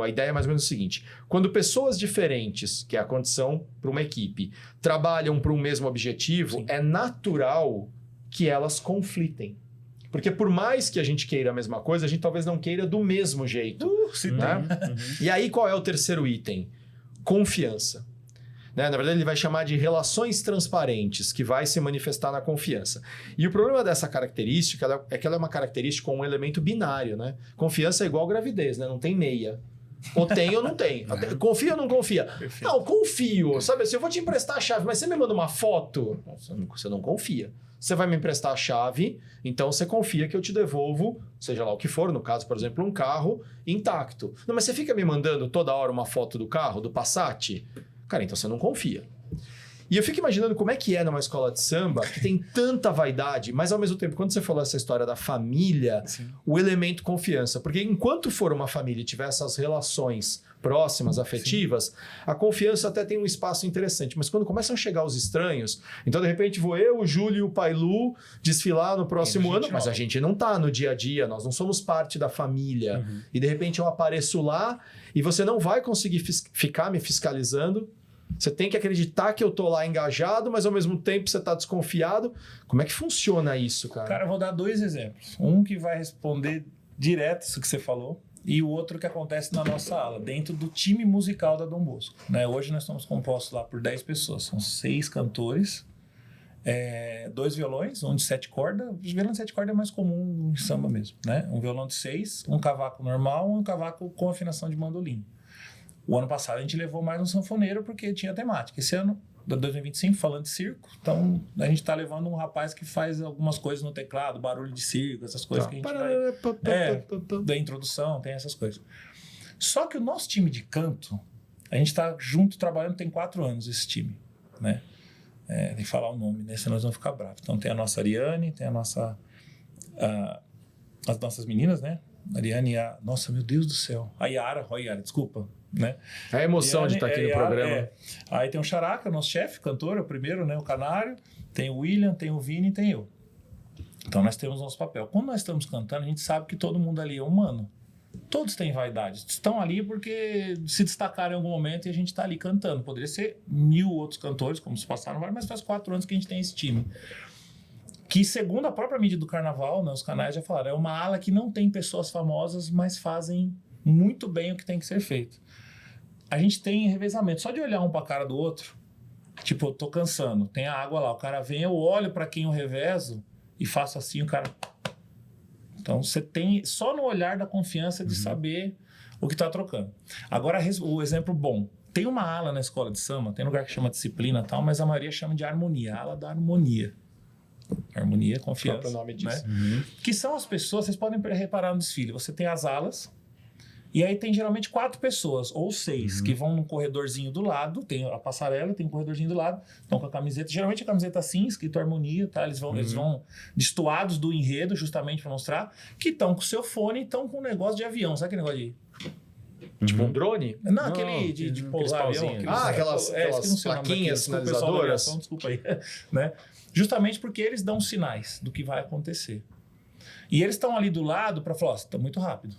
Speaker 1: a ideia é mais ou menos o seguinte: quando pessoas diferentes, que é a condição para uma equipe, trabalham para um mesmo objetivo, é natural que elas conflitem. Porque por mais que a gente queira a mesma coisa, a gente talvez não queira do mesmo jeito. Né? E aí qual é o terceiro item? Confiança. Né? Na verdade, ele vai chamar de relações transparentes, que vai se manifestar na confiança. E o problema dessa característica é que ela é uma característica com um elemento binário. Né? Confiança é igual gravidez, né? Não tem meia. Ou tem ou não tem. Confia ou não confia? Perfeito. Não, confio. Sabe assim, eu vou te emprestar a chave, mas você me manda uma foto? Você não confia. Você vai me emprestar a chave, então você confia que eu te devolvo, seja lá o que for, no caso, por exemplo, um carro intacto. Não, mas você fica me mandando toda hora uma foto do carro, do Passat? Cara, então você não confia. E eu fico imaginando como é que é numa escola de samba que tem tanta vaidade, mas ao mesmo tempo, quando você falou essa história da família, o elemento confiança. Porque enquanto for uma família e tiver essas relações próximas, afetivas, a confiança até tem um espaço interessante. Mas quando começam a chegar os estranhos, então de repente vou eu, o Júlio e o Pailu desfilar no próximo ano, mas a gente não tá no dia a dia, nós não somos parte da família. E de repente eu apareço lá e você não vai conseguir ficar me fiscalizando. Você tem que acreditar que eu tô lá engajado, mas ao mesmo tempo você tá desconfiado. Como é que funciona isso, cara?
Speaker 3: Cara, eu vou dar 2 exemplos. Um que vai responder direto isso que você falou e o outro que acontece na nossa ala, dentro do time musical da Dom Bosco. Né? Hoje nós estamos compostos lá por 10 pessoas. São 6 cantores, 2 violões, um de 7 cordas. O violão de 7 cordas é mais comum em samba mesmo. Né? Um violão de 6, um cavaco normal e um cavaco com afinação de mandolim. O ano passado a gente levou mais um sanfoneiro porque tinha temática. Esse ano, 2025, falando de circo, então a gente está levando um rapaz que faz algumas coisas no teclado, barulho de circo, essas coisas que a gente vai... da introdução, tem essas coisas. Só que o nosso time de canto, a gente está junto trabalhando, tem 4 anos esse time, né? Tem que falar o nome, né? Senão nós vamos ficar bravos. Então tem a nossa Ariane, tem a nossa... as nossas meninas, né? A Ariane e a... Nossa, meu Deus do céu. A Yara, desculpa. Né?
Speaker 1: A emoção de estar aqui no programa.
Speaker 3: Aí tem o Characa, nosso chefe, cantor, é o primeiro, né? O Canário. Tem o William, tem o Vini e tem eu. Então nós temos nosso papel. Quando nós estamos cantando, a gente sabe que todo mundo ali é humano. Todos têm vaidade. Estão ali porque se destacaram em algum momento e a gente está ali cantando. Poderia ser 1000 outros cantores, como se passaram, mas faz 4 anos que a gente tem esse time. Que, segundo a própria mídia do carnaval, né, os canais já falaram, é uma ala que não tem pessoas famosas, mas fazem muito bem o que tem que ser feito. A gente tem revezamento. Só de olhar um para a cara do outro, tipo, eu tô cansando, tem a água lá, o cara vem, eu olho para quem eu revezo e faço assim, o cara... Então, você tem só no olhar da confiança de saber o que está trocando. Agora, o exemplo bom. Tem uma ala na escola de samba, tem lugar que chama disciplina e tal, mas a maioria chama de harmonia, a ala da harmonia. Harmonia, confiança. O próprio nome disso. Né? Que são as pessoas, vocês podem reparar no desfile, você tem as alas, E aí tem geralmente 4 pessoas, ou 6, que vão num corredorzinho do lado, tem a passarela, tem um corredorzinho do lado, estão com a camiseta, geralmente a camiseta assim, escrito harmonia, tá? Eles vão destoados do enredo, justamente para mostrar, que estão com o seu fone e estão com um negócio de avião, sabe aquele negócio de...
Speaker 1: Tipo um drone?
Speaker 3: Não, aquele de pousar avião.
Speaker 1: Aquelas plaquinhas sinalizadoras.
Speaker 3: Desculpa aí. Né? Justamente porque eles dão sinais do que vai acontecer. E eles estão ali do lado para falar, está muito rápido,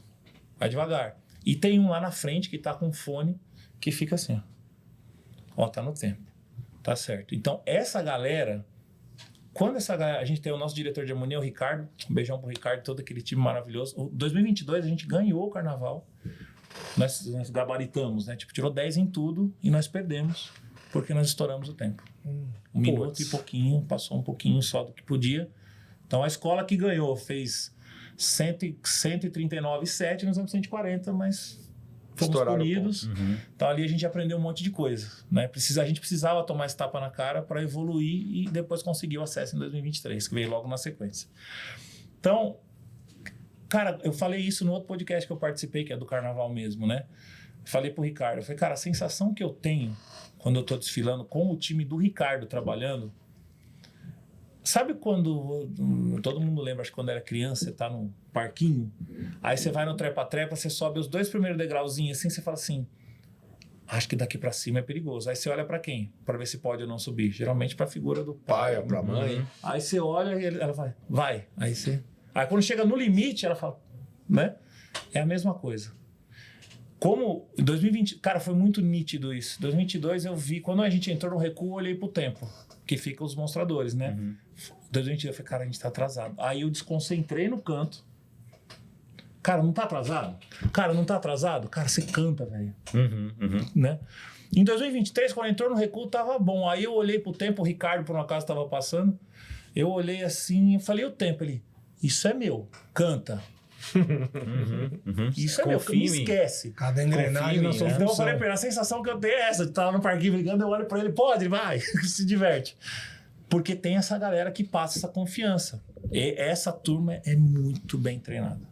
Speaker 3: vai devagar. E tem um lá na frente que está com um fone que fica assim, ó, tá no tempo, tá certo. Então, essa galera, quando essa galera, a gente tem o nosso diretor de harmonia, o Ricardo, um beijão pro Ricardo, todo aquele time maravilhoso. Em 2022, a gente ganhou o carnaval, nós gabaritamos, né? Tipo, tirou 10 em tudo e nós perdemos, porque nós estouramos o tempo. Um minuto e pouquinho, passou um pouquinho só do que podia. Então, a escola que ganhou fez 139,7, nós vamos 140, mas fomos punidos. Então, ali a gente aprendeu um monte de coisa. Né? A gente precisava tomar esse tapa na cara para evoluir e depois conseguir o acesso em 2023, que veio logo na sequência. Então, cara, eu falei isso no outro podcast que eu participei, que é do Carnaval mesmo, né? Falei pro Ricardo, eu falei, cara, a sensação que eu tenho quando eu tô desfilando com o time do Ricardo trabalhando. Sabe quando todo mundo lembra, acho que quando era criança, você tá no parquinho, aí você vai no trepa-trepa, você sobe os 2 primeiros degrauzinhos assim, você fala assim, acho que daqui pra cima é perigoso. Aí você olha pra quem? Pra ver se pode ou não subir. Geralmente pra figura do pai
Speaker 1: ou pra mãe.
Speaker 3: Aí você olha e ela vai. Aí quando chega no limite, ela fala, né? É a mesma coisa. Como em 2020, cara, foi muito nítido isso. Em 2022 eu vi, quando a gente entrou no recuo, eu olhei pro tempo, que fica os mostradores, né? Em 2022 eu falei, cara, a gente tá atrasado. Aí eu desconcentrei no canto. Cara, não tá atrasado? Cara, não tá atrasado? Cara, você canta, velho. Né? Em 2023, quando entrou no recuo, tava bom. Aí eu olhei pro tempo, o Ricardo, por um acaso, tava passando. Eu olhei assim, eu falei, o tempo? Ele, isso é meu, canta. Isso é meu, não esquece.
Speaker 4: Cada engrenagem na sua
Speaker 3: Então eu
Speaker 4: função.
Speaker 3: falei pra ele, a sensação que eu tenho é essa, de estar no parquinho brigando, eu olho pra ele, pode, vai, se diverte. Porque tem essa galera que passa essa confiança. E essa turma é muito bem treinada.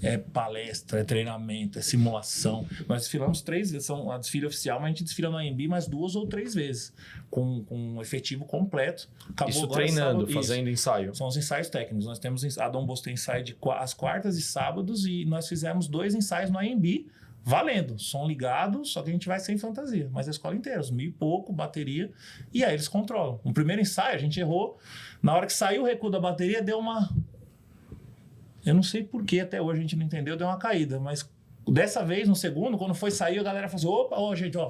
Speaker 3: É palestra, é treinamento, é simulação. Nós desfilamos 3 vezes, são a desfile oficial, mas a gente desfila no AMB mais 2 ou 3 vezes, com um efetivo completo. Acabou
Speaker 1: isso
Speaker 3: agora,
Speaker 1: treinando,
Speaker 3: sábado,
Speaker 1: fazendo ensaio.
Speaker 3: São os ensaios técnicos. Nós temos a Dom Bosco tem ensaio às quartas e sábados e nós fizemos 2 ensaios no AMB, valendo, som ligado, só que a gente vai sem fantasia, mas a escola inteira, os 1.000 e pouco, bateria, e aí eles controlam. No primeiro ensaio a gente errou, na hora que saiu o recuo da bateria deu uma... Eu não sei por que até hoje a gente não entendeu, deu uma caída, mas dessa vez, no segundo, quando foi sair, a galera falou assim, opa, ó, gente, ó.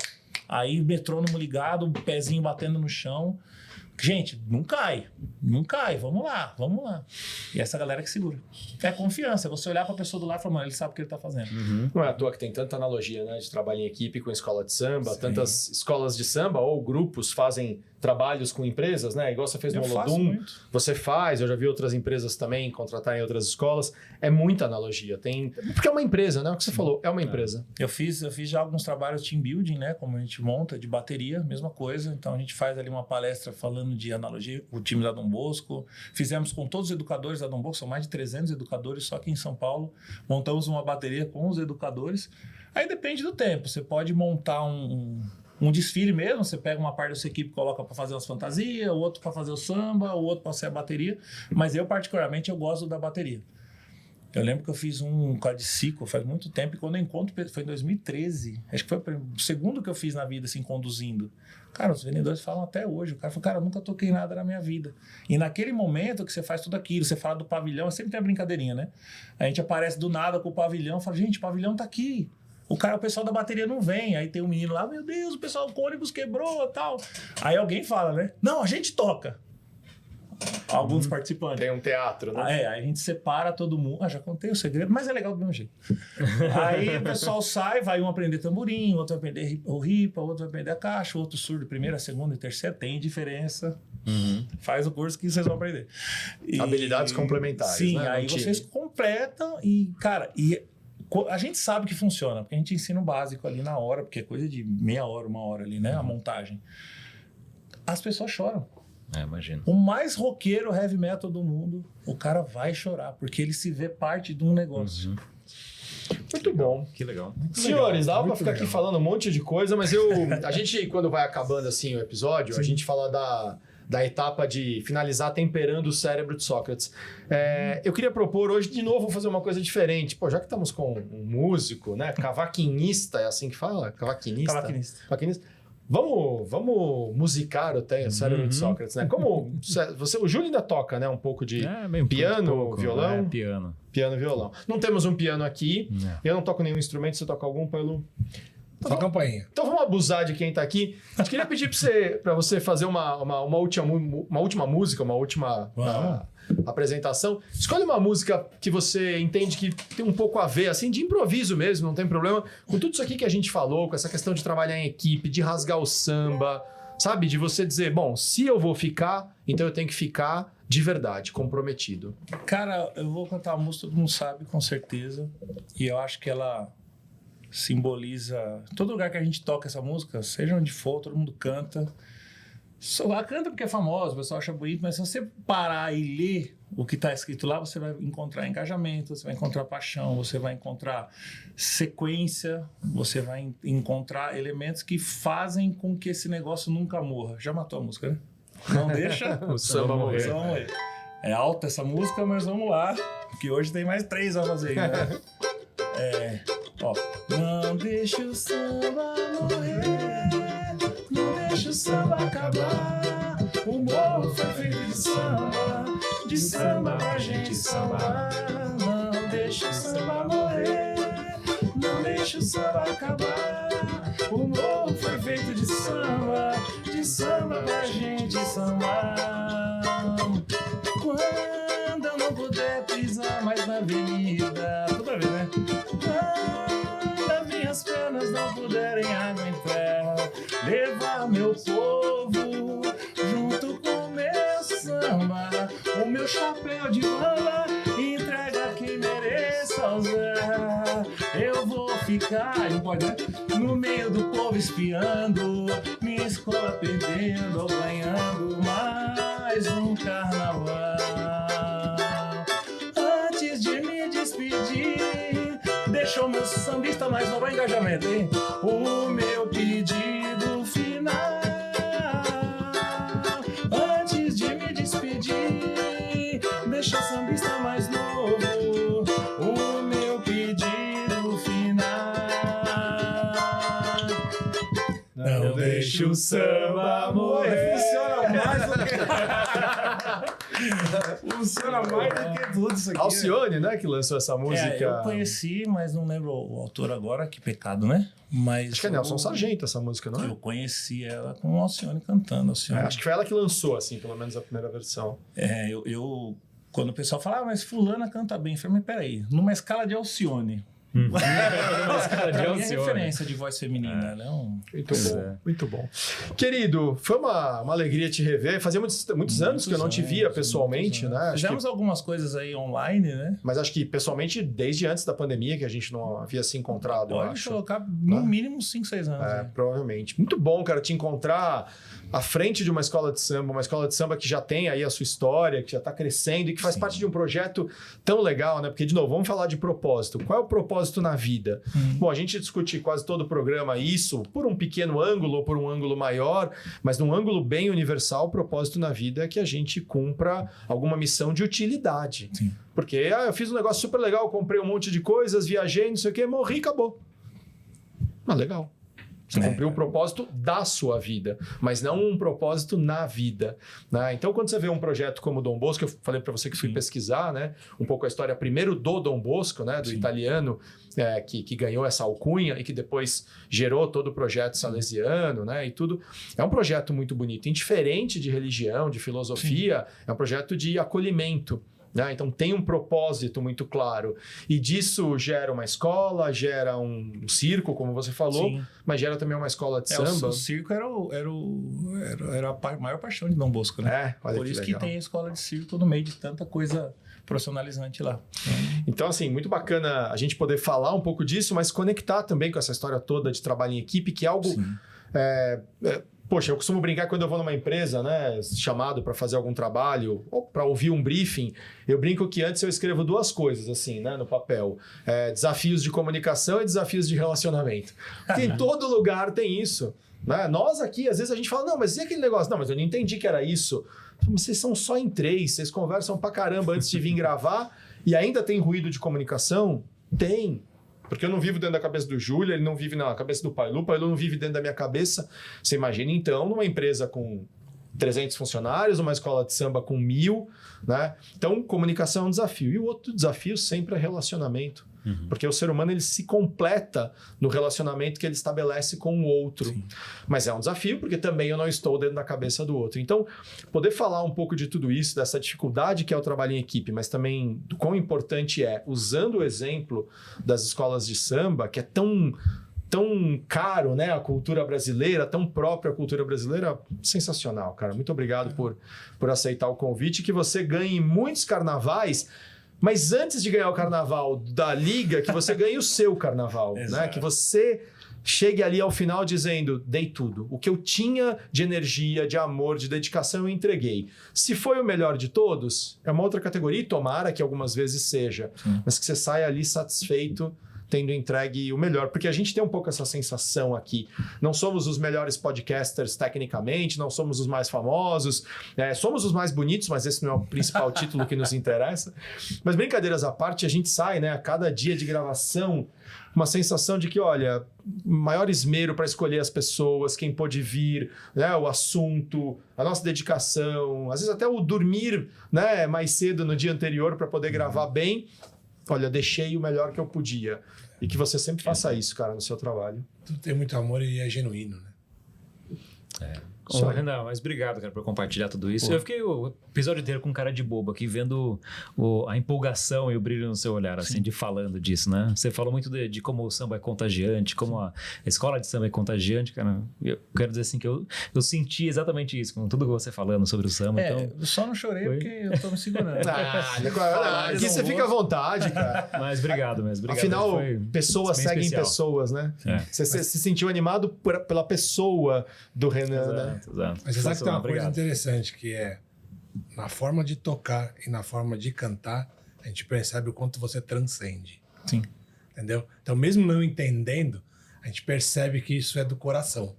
Speaker 3: Aí metrônomo ligado, pezinho batendo no chão. Gente, não cai, vamos lá. E essa galera que segura. É confiança, é você olhar pra pessoa do lado e falar, mano, ele sabe o que ele tá fazendo.
Speaker 1: Não é à toa que tem tanta analogia, né, de trabalho em equipe com escola de samba,
Speaker 3: Sim.
Speaker 1: tantas escolas de samba ou grupos fazem trabalhos com empresas, né, igual você fez no Olodum, você faz, eu já vi outras empresas também contratar em outras escolas, é muita analogia, porque é uma empresa, né, o que você falou, é uma empresa.
Speaker 3: Eu fiz já alguns trabalhos de team building, né, como a gente monta, de bateria, mesma coisa, então a gente faz ali uma palestra falando de analogia, o time da Dom Bosco, fizemos com todos os educadores da Dom Bosco, são mais de 300 educadores só aqui em São Paulo, montamos uma bateria com os educadores, aí depende do tempo, você pode montar um desfile mesmo, você pega uma parte da sua equipe e coloca para fazer as fantasias, o outro para fazer o samba, o outro para ser a bateria, mas eu particularmente eu gosto da bateria. Eu lembro que eu fiz um quadriciclo faz muito tempo e quando eu encontro, foi em 2013, acho que foi o segundo que eu fiz na vida assim, conduzindo. Cara, os vendedores falam até hoje, o cara falou, cara, eu nunca toquei nada na minha vida. E naquele momento que você faz tudo aquilo, você fala do pavilhão, sempre tem a brincadeirinha, né? A gente aparece do nada com o pavilhão, fala, gente, o pavilhão tá aqui. O pessoal da bateria não vem. Aí tem um menino lá, meu Deus, o pessoal com o ônibus quebrou e tal. Aí alguém fala, né? Não, a gente toca. Alguns participantes.
Speaker 1: Tem um teatro, né?
Speaker 3: Aí a gente separa todo mundo. Já contei o segredo, mas é legal do mesmo jeito. Aí o pessoal sai, vai um aprender tamborim, outro vai aprender o ripa, outro vai aprender a caixa, outro surdo, primeira, segunda e terceira. Tem diferença. Faz o curso que vocês vão aprender.
Speaker 1: Habilidades complementares.
Speaker 3: Sim,
Speaker 1: né?
Speaker 3: aí vocês completam e, cara, a gente sabe que funciona, porque a gente ensina o básico ali na hora, porque é coisa de meia hora, 1 hora ali, né? A montagem. As pessoas choram.
Speaker 2: Imagino.
Speaker 3: O mais roqueiro heavy metal do mundo, o cara vai chorar, porque ele se vê parte de um negócio.
Speaker 1: Muito bom.
Speaker 2: Que legal.
Speaker 1: Senhores, dava pra
Speaker 4: muito
Speaker 1: ficar aqui
Speaker 4: legal.
Speaker 1: falando um monte de coisa, mas a gente, quando vai acabando assim o episódio, a gente fala da etapa de finalizar temperando o cérebro de Sócrates. Eu queria propor hoje, de novo, fazer uma coisa diferente. Pô, já que estamos com um músico, né? Cavaquinista, é assim que fala? Cavaquinista. Vamos musicar o cérebro de Sócrates, né? Como o Júlio ainda toca, né? Um pouco de piano, violão.
Speaker 2: Piano,
Speaker 1: violão. Não temos um piano aqui. Eu não toco nenhum instrumento. Você toca algum, Pailu?
Speaker 4: Só campainha.
Speaker 1: Então vamos abusar de quem tá aqui. Eu queria pedir pra você fazer uma última música, uma última apresentação. Escolhe uma música que você entende que tem um pouco a ver, assim, de improviso mesmo, não tem problema. Com tudo isso aqui que a gente falou, com essa questão de trabalhar em equipe, de rasgar o samba, sabe? De você dizer, bom, se eu vou ficar, então eu tenho que ficar de verdade, comprometido.
Speaker 3: Cara, eu vou cantar uma música que todo mundo sabe, com certeza. E eu acho que ela simboliza... Todo lugar que a gente toca essa música, seja onde for, todo mundo canta. Só canta porque é famosa, o pessoal acha bonito, mas se você parar e ler o que está escrito lá, você vai encontrar engajamento, você vai encontrar paixão, você vai encontrar sequência, você vai encontrar elementos que fazem com que esse negócio nunca morra. Já matou a música, né? Não deixa
Speaker 1: o samba morrer.
Speaker 3: Vamos morrer. É alta essa música, mas vamos lá, porque hoje tem mais 3 a fazer, né? Ó. Não deixa o samba morrer, não deixa o samba acabar. O morro foi feito de samba pra gente sambar. Não deixa o samba morrer, não deixa o samba acabar. O morro foi feito de samba pra gente sambar. Quando eu não puder pisar mais na avenida, toda vez, né? As pernas não puderem aguentar, levar meu povo junto com meu samba, o meu chapéu de banda, entrega quem mereça usar. Eu vou ficar, não pode, né? No meio do povo espiando, minha escola perdendo ou ganhando mais um carnaval. Antes de me despedir, deixa o meu sambista mais novo engajamento, hein? O meu pedido final, antes de me despedir, deixa o sambista mais novo, o meu pedido final. Não deixa o samba morrer.
Speaker 4: Funciona mais do que... Funciona mais do que tudo isso aqui.
Speaker 1: Alcione, né, que lançou essa música.
Speaker 3: Eu conheci, mas não lembro o autor agora, que pecado, né? Mas
Speaker 1: acho que é Nelson Sargento essa música, não é?
Speaker 3: Eu conheci ela com a Alcione cantando. Alcione.
Speaker 1: Acho que foi ela que lançou, assim, pelo menos a primeira versão.
Speaker 3: Quando o pessoal fala, mas fulana canta bem, eu falei, mas peraí, numa escala de Alcione. É minha referência de voz feminina, né?
Speaker 1: Muito bom, muito bom. Querido, foi uma alegria te rever. Fazia muitos anos que eu não te via pessoalmente, né?
Speaker 3: Fizemos algumas coisas aí online, né?
Speaker 1: Mas acho que pessoalmente desde antes da pandemia que a gente não havia se encontrado.
Speaker 3: Pode colocar no mínimo 5, 6 anos.
Speaker 1: Provavelmente. Muito bom, cara, te encontrar à frente de uma escola de samba que já tem aí a sua história, que já está crescendo e que faz parte de um projeto tão legal, né? Porque, de novo, vamos falar de propósito. Qual é o propósito na vida? Bom, a gente discute quase todo o programa isso por um pequeno ângulo ou por um ângulo maior, mas num ângulo bem universal, o propósito na vida é que a gente cumpra alguma missão de utilidade.
Speaker 3: Sim.
Speaker 1: Porque eu fiz um negócio super legal, comprei um monte de coisas, viajei, não sei o quê, morri, acabou. Mas legal. Você cumpriu o propósito da sua vida, mas não um propósito na vida, né? Então, quando você vê um projeto como o Dom Bosco, eu falei para você que fui pesquisar, né, um pouco a história primeiro do Dom Bosco, né, do italiano que ganhou essa alcunha e que depois gerou todo o projeto salesiano, né, e tudo. É um projeto muito bonito, indiferente de religião, de filosofia, é um projeto de acolhimento. Então tem um propósito muito claro e disso gera uma escola, gera um circo, como você falou. Sim. Mas gera também uma escola de samba.
Speaker 3: O circo era a maior paixão de Dom Bosco, né?
Speaker 1: Olha
Speaker 3: por isso
Speaker 1: legal.
Speaker 3: que tem a escola de circo no meio de tanta coisa profissionalizante lá.
Speaker 1: Então, assim, muito bacana a gente poder falar um pouco disso, mas conectar também com essa história toda de trabalho em equipe, que é algo Poxa, eu costumo brincar quando eu vou numa empresa, né, chamado para fazer algum trabalho ou para ouvir um briefing, eu brinco que antes eu escrevo 2 coisas, assim, né, no papel. Desafios de comunicação e desafios de relacionamento. Porque em todo lugar tem isso. Né? Nós aqui, às vezes a gente fala, não, mas e aquele negócio? Não, mas eu não entendi que era isso. Mas vocês são só em 3, vocês conversam pra caramba antes de vir gravar e ainda tem ruído de comunicação? Tem. Porque eu não vivo dentro da cabeça do Júlio, ele não vive na cabeça do Pailu, o Pailu não vive dentro da minha cabeça. Você imagina, então, numa empresa com 300 funcionários, uma escola de samba com 1.000, né? Então, comunicação é um desafio. E o outro desafio sempre é relacionamento. Porque o ser humano ele se completa no relacionamento que ele estabelece com o outro. Sim. Mas é um desafio porque também eu não estou dentro da cabeça do outro. Então, poder falar um pouco de tudo isso, dessa dificuldade que é o trabalho em equipe, mas também do quão importante é, usando o exemplo das escolas de samba, que é tão caro, né, a cultura brasileira, tão própria a cultura brasileira, sensacional, cara. Muito obrigado por aceitar o convite, que você ganhe muitos carnavais. Mas antes de ganhar o carnaval da liga, que você ganhe o seu carnaval, né? Que você chegue ali ao final dizendo, dei tudo. O que eu tinha de energia, de amor, de dedicação, eu entreguei. Se foi o melhor de todos, é uma outra categoria, e tomara que algumas vezes seja. Mas que você saia ali satisfeito, tendo entregue o melhor. Porque a gente tem um pouco essa sensação aqui. Não somos os melhores podcasters tecnicamente, não somos os mais famosos, somos os mais bonitos, mas esse não é o principal título que nos interessa. Mas brincadeiras à parte, a gente sai, né, a cada dia de gravação, uma sensação de que, olha, maior esmero para escolher as pessoas, quem pôde vir, né, o assunto, a nossa dedicação, às vezes até o dormir, né, mais cedo no dia anterior para poder gravar bem. Olha, deixei o melhor que eu podia. E que você sempre faça isso, cara, no seu trabalho.
Speaker 4: Tudo tem muito amor e é genuíno, né?
Speaker 2: Renan, mas obrigado, cara, por compartilhar tudo isso. Eu fiquei o episódio inteiro com cara de bobo aqui, vendo a empolgação e o brilho no seu olhar, assim, de falando disso, né? Você falou muito de como o samba é contagiante, como a escola de samba é contagiante, cara. Eu quero dizer assim que eu senti exatamente isso, com tudo que você falando sobre o samba. Então,
Speaker 3: eu só não chorei porque eu tô me segurando.
Speaker 1: Aqui você fica à vontade, cara.
Speaker 2: Mas obrigado mesmo. Obrigado.
Speaker 1: Afinal, pessoas seguem especial. Pessoas, né? Você se sentiu animado pela pessoa do Renan, né?
Speaker 4: Exato. Mas você sabe que tem uma coisa interessante, que é na forma de tocar e na forma de cantar, a gente percebe o quanto você transcende.
Speaker 3: Sim.
Speaker 4: Entendeu? Então, mesmo não entendendo, a gente percebe que isso é do coração.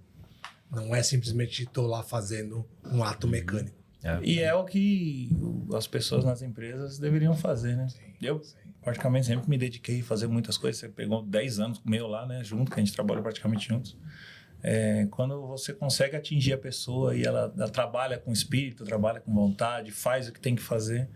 Speaker 4: Não é simplesmente estou lá fazendo um ato mecânico.
Speaker 3: E é o que as pessoas nas empresas deveriam fazer, né?
Speaker 4: Sim,
Speaker 3: eu, praticamente, sempre me dediquei a fazer muitas coisas. Você pegou 10 anos meu lá, né? Junto, que a gente trabalha praticamente juntos. Quando você consegue atingir a pessoa e ela trabalha com espírito, trabalha com vontade, faz o que tem que fazer,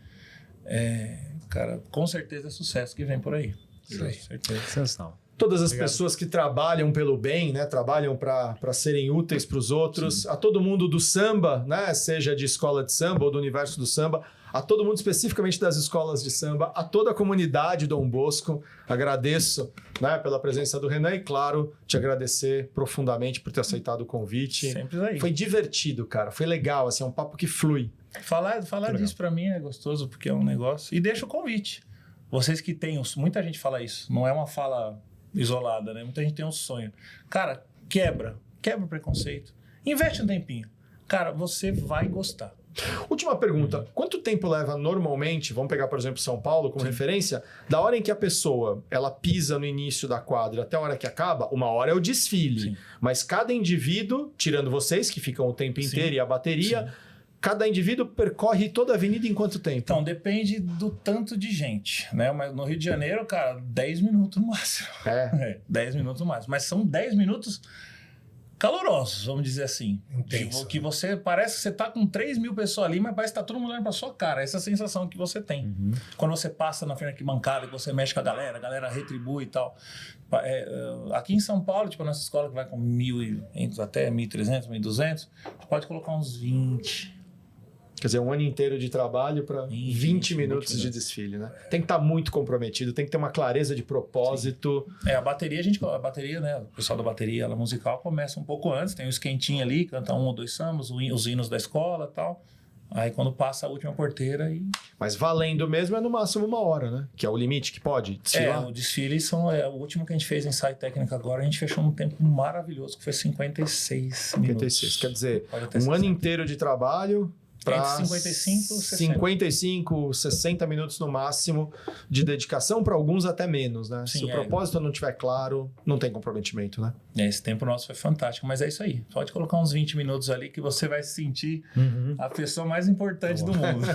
Speaker 3: cara, com certeza é sucesso que vem por aí.
Speaker 4: Isso aí.
Speaker 3: Certeza.
Speaker 2: Sensacional.
Speaker 1: Todas as pessoas que trabalham pelo bem, né, trabalham para serem úteis para os outros, sim. A todo mundo do samba, né, seja de escola de samba ou do universo do samba, a todo mundo especificamente das escolas de samba, a toda a comunidade Dom Bosco, agradeço, né, pela presença do Renan e, claro, te agradecer profundamente por ter aceitado o convite.
Speaker 3: Sempre aí.
Speaker 1: Foi divertido, cara, foi legal, assim, é um papo que flui.
Speaker 3: Falar disso para mim é gostoso porque é um negócio. E deixa o convite. Vocês que têm, muita gente fala isso, não é uma fala isolada, né? Muita gente tem um sonho. Cara, quebra o preconceito. Investe um tempinho. Cara, você vai gostar.
Speaker 1: Última pergunta. Quanto tempo leva normalmente, vamos pegar, por exemplo, São Paulo como referência, da hora em que a pessoa ela pisa no início da quadra até a hora que acaba, 1 hora é o desfile. Sim. Mas cada indivíduo, tirando vocês, que ficam o tempo inteiro, e a bateria... Sim. Cada indivíduo percorre toda a avenida em quanto tempo?
Speaker 3: Então, depende do tanto de gente, né? Mas no Rio de Janeiro, cara, 10 minutos no máximo. 10 minutos no máximo. Mas são 10 minutos calorosos, vamos dizer assim.
Speaker 4: Intenso.
Speaker 3: Que você parece que você tá com 3 mil pessoas ali, mas parece que tá todo mundo olhando pra sua cara. Essa é a sensação que você tem. Uhum. Quando você passa na frente da arquibancada, que você mexe com a galera retribui e tal. Aqui em São Paulo, tipo, a nossa escola que vai com 1.000 até 1.300, 1.200, pode colocar uns 20.
Speaker 1: Quer dizer, um ano inteiro de trabalho para 20 minutos de desfile, né? Tem que estar muito comprometido, tem que ter uma clareza de propósito.
Speaker 3: Sim. A bateria, né? O pessoal da bateria, ela musical, começa um pouco antes, tem um esquentinho ali, canta 1 ou 2 sambas, os hinos da escola e tal. Aí quando passa a última porteira e...
Speaker 1: Mas valendo mesmo é no máximo 1 hora, né? Que é o limite que pode desfilar.
Speaker 3: O desfile o último que a gente fez em ensaio técnico agora, a gente fechou num tempo maravilhoso, que foi 56 minutos.
Speaker 1: 56, quer dizer,
Speaker 3: Pode até
Speaker 1: um
Speaker 3: 60.
Speaker 1: ano inteiro de trabalho para
Speaker 3: Entre 55 e 60.
Speaker 1: 55, 60 minutos no máximo de dedicação, para alguns até menos, né?
Speaker 3: Sim,
Speaker 1: Se o propósito não estiver claro, não tem comprometimento, né?
Speaker 3: Esse tempo nosso foi fantástico, mas é isso aí. Pode colocar uns 20 minutos ali que você vai se sentir a pessoa mais importante do mundo.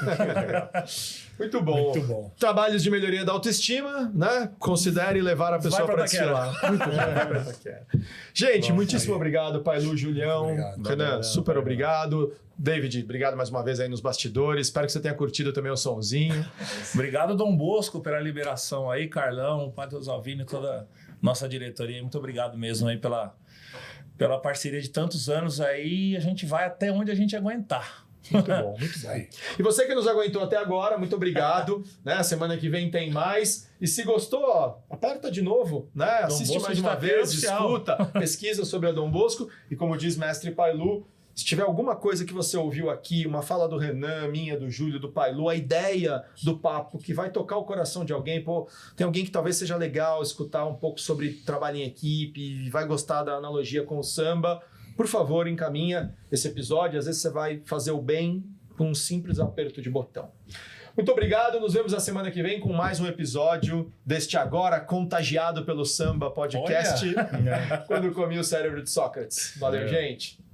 Speaker 1: Muito bom.
Speaker 4: Muito bom.
Speaker 1: Trabalhos de melhoria da autoestima, né? Considere levar a pessoa
Speaker 3: Vai pra
Speaker 1: para
Speaker 3: Itaquera.
Speaker 1: desfilar. Muito bom, vai pra Itaquera. Gente, muitíssimo obrigado, Pailu, Julião.
Speaker 4: Obrigado.
Speaker 1: Renan, super obrigado. David, obrigado mais uma vez aí nos bastidores. Espero que você tenha curtido também o sonzinho.
Speaker 3: Obrigado, Dom Bosco, pela liberação aí, Carlão, o Padre Osalvino e toda a nossa diretoria. Muito obrigado mesmo aí pela parceria de tantos anos aí. A gente vai até onde a gente aguentar.
Speaker 1: Muito bom, muito
Speaker 4: Isso
Speaker 1: bom.
Speaker 4: aí.
Speaker 1: E você que nos aguentou até agora, muito obrigado. Né? Semana que vem tem mais. E se gostou, ó, aperta de novo, né? Assiste
Speaker 3: Bosco
Speaker 1: mais
Speaker 3: de
Speaker 1: uma
Speaker 3: Itaquera
Speaker 1: vez,
Speaker 3: Oficial.
Speaker 1: escuta, pesquisa sobre a Dom Bosco. E como diz mestre Pailu, se tiver alguma coisa que você ouviu aqui, uma fala do Renan, minha, do Júlio, do Pailu, a ideia do papo que vai tocar o coração de alguém, pô, tem alguém que talvez seja legal escutar um pouco sobre trabalho em equipe e vai gostar da analogia com o samba, por favor, encaminha esse episódio. Às vezes você vai fazer o bem com um simples aperto de botão. Muito obrigado, nos vemos a semana que vem com mais um episódio deste Agora Contagiado pelo Samba podcast, quando comi o cérebro de Sócrates. Valeu, gente!